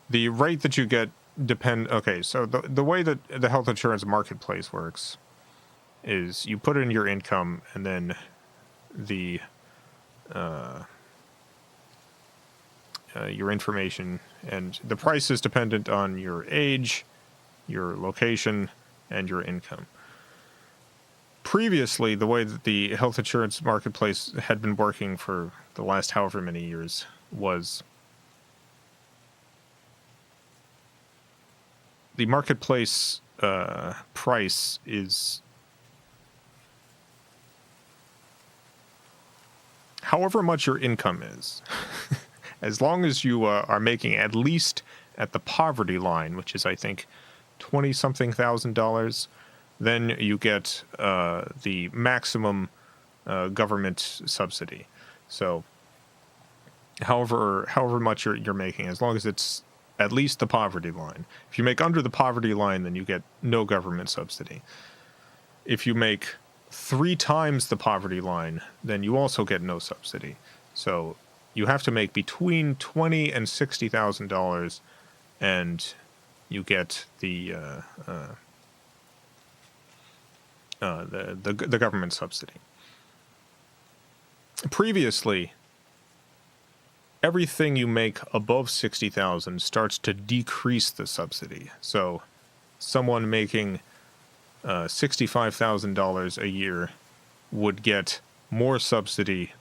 [SPEAKER 1] the rate that you get okay, so the way that the health insurance marketplace works is you put in your income, and then the your information, and the price is dependent on your age, your location, and your income. Previously, the way that the health insurance marketplace had been working for the last however many years was the marketplace price is however much your income is. As long as you are making at least at the poverty line, which is, I think, $20-something thousand, then you get the maximum government subsidy. So, however much you're making, as long as it's at least the poverty line. If you make under the poverty line, then you get no government subsidy. If you make 3 times the poverty line, then you also get no subsidy. So you have to make between $20,000 and $60,000, and you get the government subsidy. Previously, everything you make above $60,000 starts to decrease the subsidy. So, someone making $65,000 a year would get more subsidy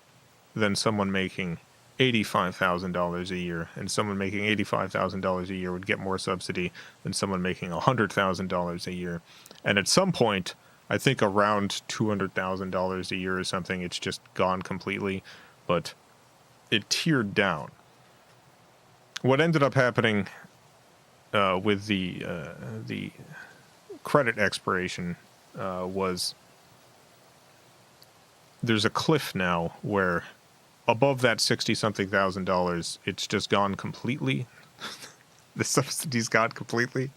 [SPEAKER 1] than someone making $85,000 a year, and someone making $85,000 a year would get more subsidy than someone making $100,000 a year. And at some point, I think around $200,000 a year or something, it's just gone completely, but it tiered down. What ended up happening with the credit expiration was there's a cliff now where above that $60-something thousand, it's just gone completely. The subsidy's gone completely.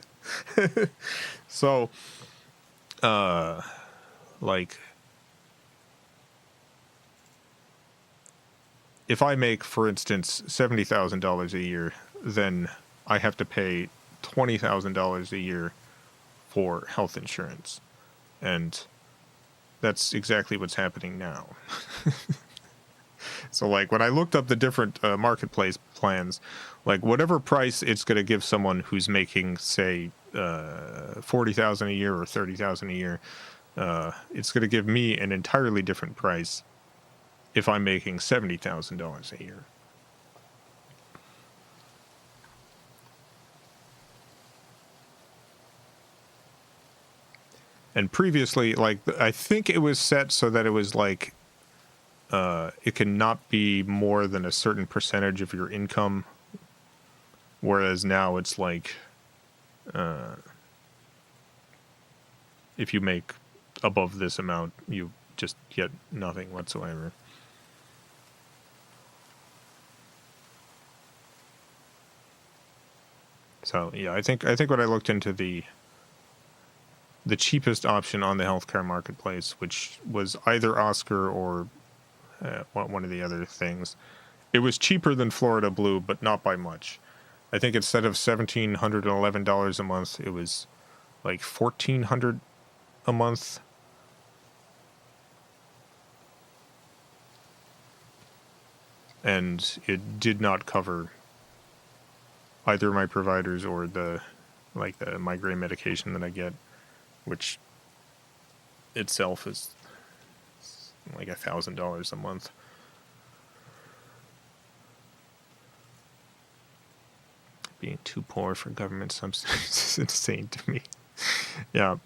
[SPEAKER 1] So, like, if I make, for instance, $70,000 a year, then I have to pay $20,000 a year for health insurance. And that's exactly what's happening now. So, like, when I looked up the different marketplace plans, like, whatever price it's going to give someone who's making, say, $40,000 a year or $30,000 a year, it's going to give me an entirely different price if I'm making $70,000 a year. And previously, like, I think it was set so that it was like, it cannot be more than a certain percentage of your income, whereas now it's like, if you make above this amount, you just get nothing whatsoever. So yeah, I think when I looked into the cheapest option on the healthcare marketplace, which was either Oscar or one of the other things, it was cheaper than Florida Blue, but not by much. I think instead of $1,711 a month, it was like $1,400 a month. And it did not cover either my providers or the migraine medication that I get, which itself is like $1,000 a month. Being too poor for government subsidies is insane to me. Yeah.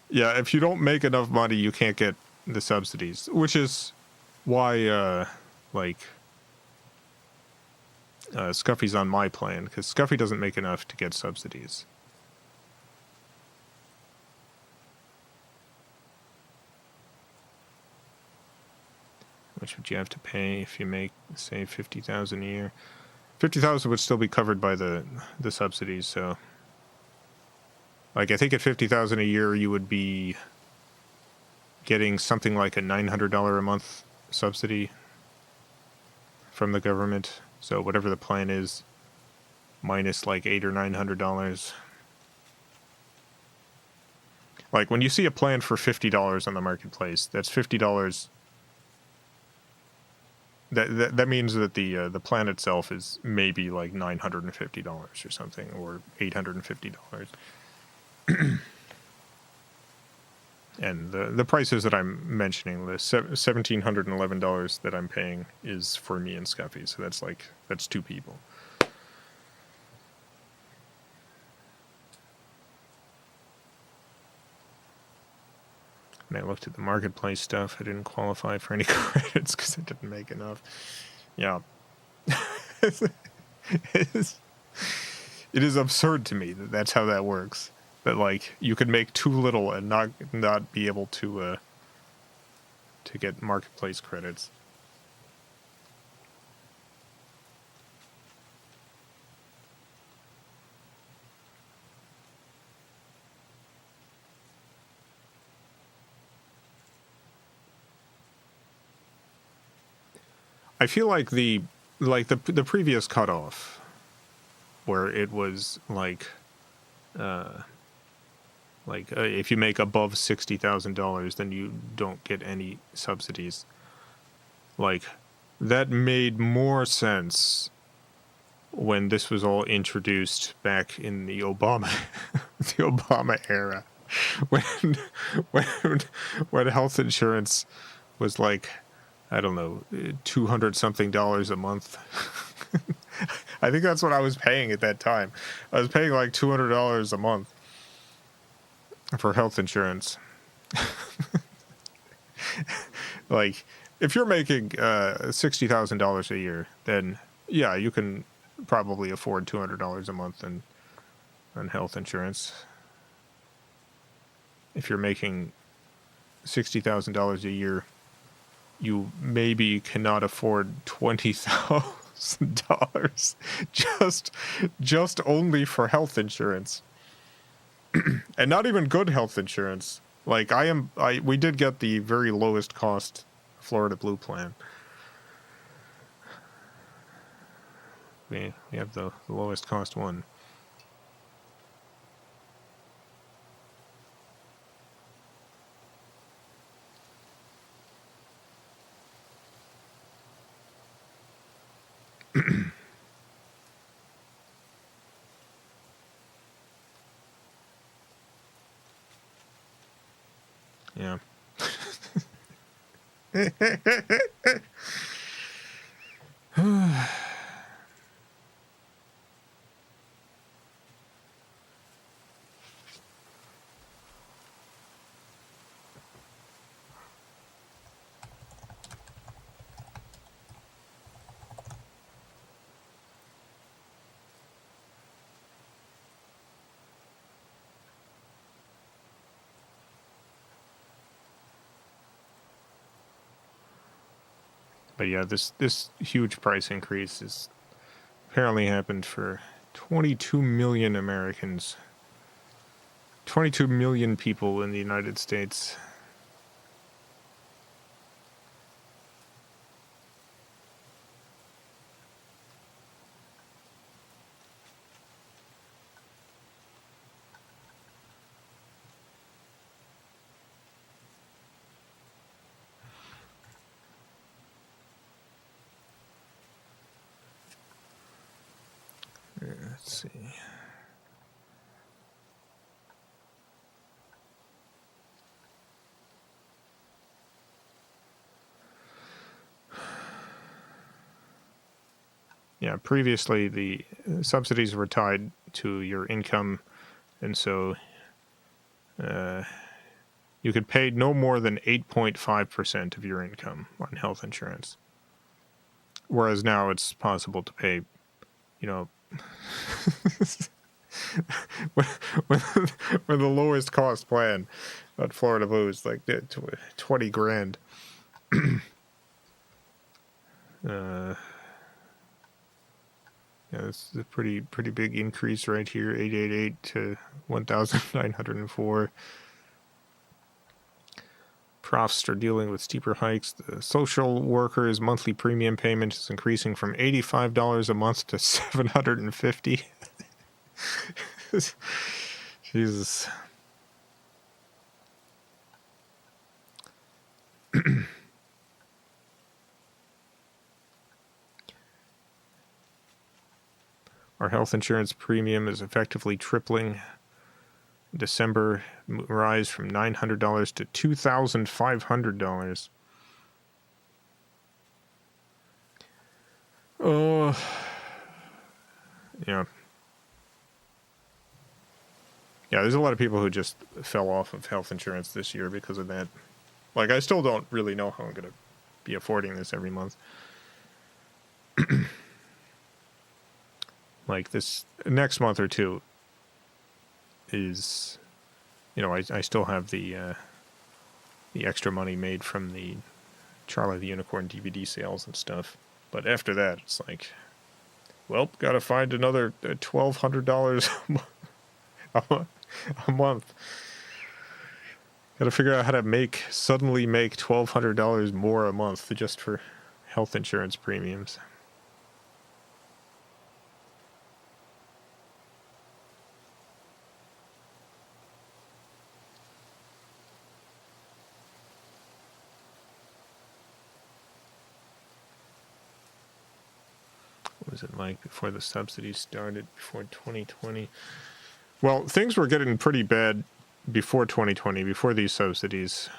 [SPEAKER 1] If you don't make enough money, you can't get the subsidies, which is why Scuffy's on my plan, because Scuffy doesn't make enough to get subsidies. Which would you have to pay if you make, say, $50,000 a year? $50,000 would still be covered by the subsidies. So, like, I think at $50,000 a year, you would be getting something like a $900 a month subsidy from the government. So whatever the plan is, minus like $800 or $900. Like, when you see a plan for $50 on the marketplace, that's $50. That means that the plan itself is maybe like $950 or something, or $850. And the prices that I'm mentioning, the $1,711 that I'm paying, is for me and Scuffy. So that's two people. When I looked at the marketplace stuff, I didn't qualify for any credits because I didn't make enough. Yeah. It is absurd to me that that's how that works. That, like, you could make too little and not be able to get marketplace credits. I feel like the previous cutoff, where it was if you make above $60,000, then you don't get any subsidies. Like, that made more sense when this was all introduced back in the Obama era, when health insurance was like, I don't know, $200 something a month. I think that's what I was paying at that time. I was paying like $200 a month for health insurance. Like, if you're making $60,000 a year, then yeah, you can probably afford $200 a month on health insurance. If you're making $60,000 a year, you maybe cannot afford $20,000 just only for health insurance. And not even good health insurance. Like, we did get the very lowest cost Florida Blue plan. We have the lowest cost one. Yeah. But yeah, this huge price increase is apparently happened for 22 million Americans. 22 million people in the United States. Let's see. Yeah, previously the subsidies were tied to your income, and so you could pay no more than 8.5% of your income on health insurance. Whereas now it's possible to pay, you know, when the lowest cost plan at Florida Blue is like 20 grand. Yeah, it's a pretty big increase right here, 888 to 1,904. Profs are dealing with steeper hikes. The social workers' monthly premium payment is increasing from $85 a month to $750. Jesus. Our health insurance premium is effectively tripling. December rise from $900 to $2,500. Oh, yeah. Yeah, there's a lot of people who just fell off of health insurance this year because of that. Like, I still don't really know how I'm going to be affording this every month. Like, this next month or two is, you know, I still have the extra money made from the Charlie the Unicorn DVD sales and stuff. But after that, it's like, well, gotta find another $1,200 a month. Gotta figure out how to suddenly make $1,200 more a month just for health insurance premiums. What was it like before the subsidies started, before 2020? Well, things were getting pretty bad before 2020, before these subsidies,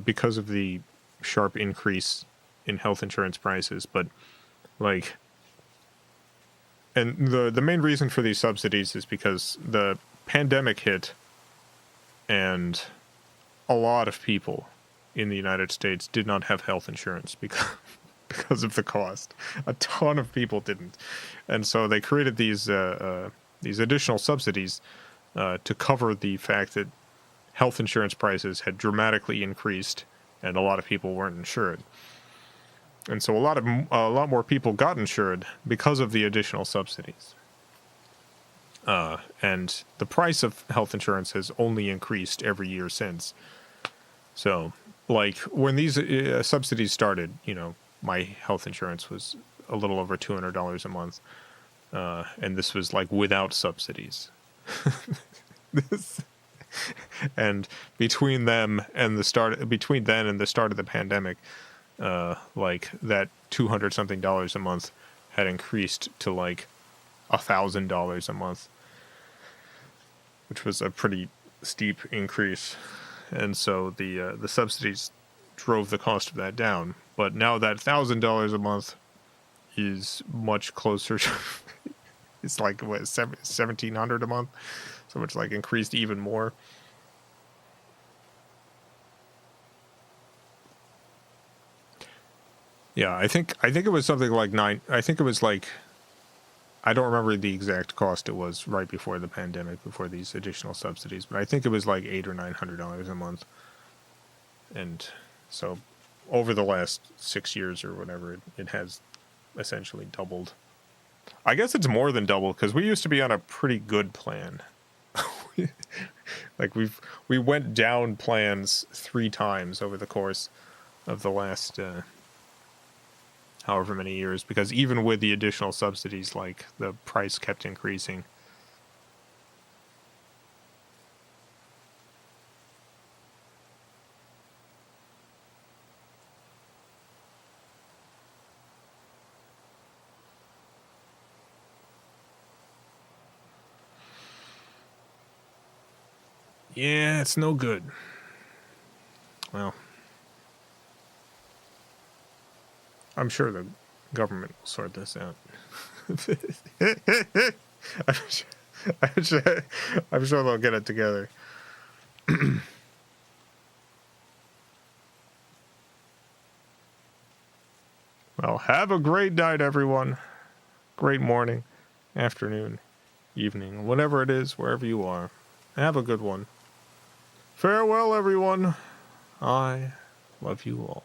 [SPEAKER 1] because of the sharp increase in health insurance prices. But, like, and the main reason for these subsidies is because the pandemic hit, and a lot of people in the United States did not have health insurance because of the cost. A ton of people didn't. And so they created these additional subsidies to cover the fact that health insurance prices had dramatically increased and a lot of people weren't insured. And so a lot more people got insured because of the additional subsidies. And the price of health insurance has only increased every year since. So, like, when these subsidies started, you know, my health insurance was a little over $200 a month. And this was, like, without subsidies. And between then and the start of the pandemic, like, that $200 something a month had increased to like $1,000 a month, which was a pretty steep increase. And so the subsidies drove the cost of that down. But now that $1,000 a month is much closer to it's like what, $1,700 a month, so it's like increased even more. Yeah, I think it was something like I think it was like, I don't remember the exact cost it was right before the pandemic, before these additional subsidies, but I think it was like $800 or $900 a month. And so over the last 6 years or whatever, it has essentially doubled. I guess it's more than double, because we used to be on a pretty good plan. Like, we went down plans 3 times over the course of the last however many years, because even with the additional subsidies, like, the price kept increasing. Yeah, it's no good. Well, I'm sure the government will sort this out. I'm sure they'll get it together. Well, have a great night, everyone. Great morning, afternoon, evening, whatever it is, wherever you are. Have a good one. Farewell, everyone. I love you all.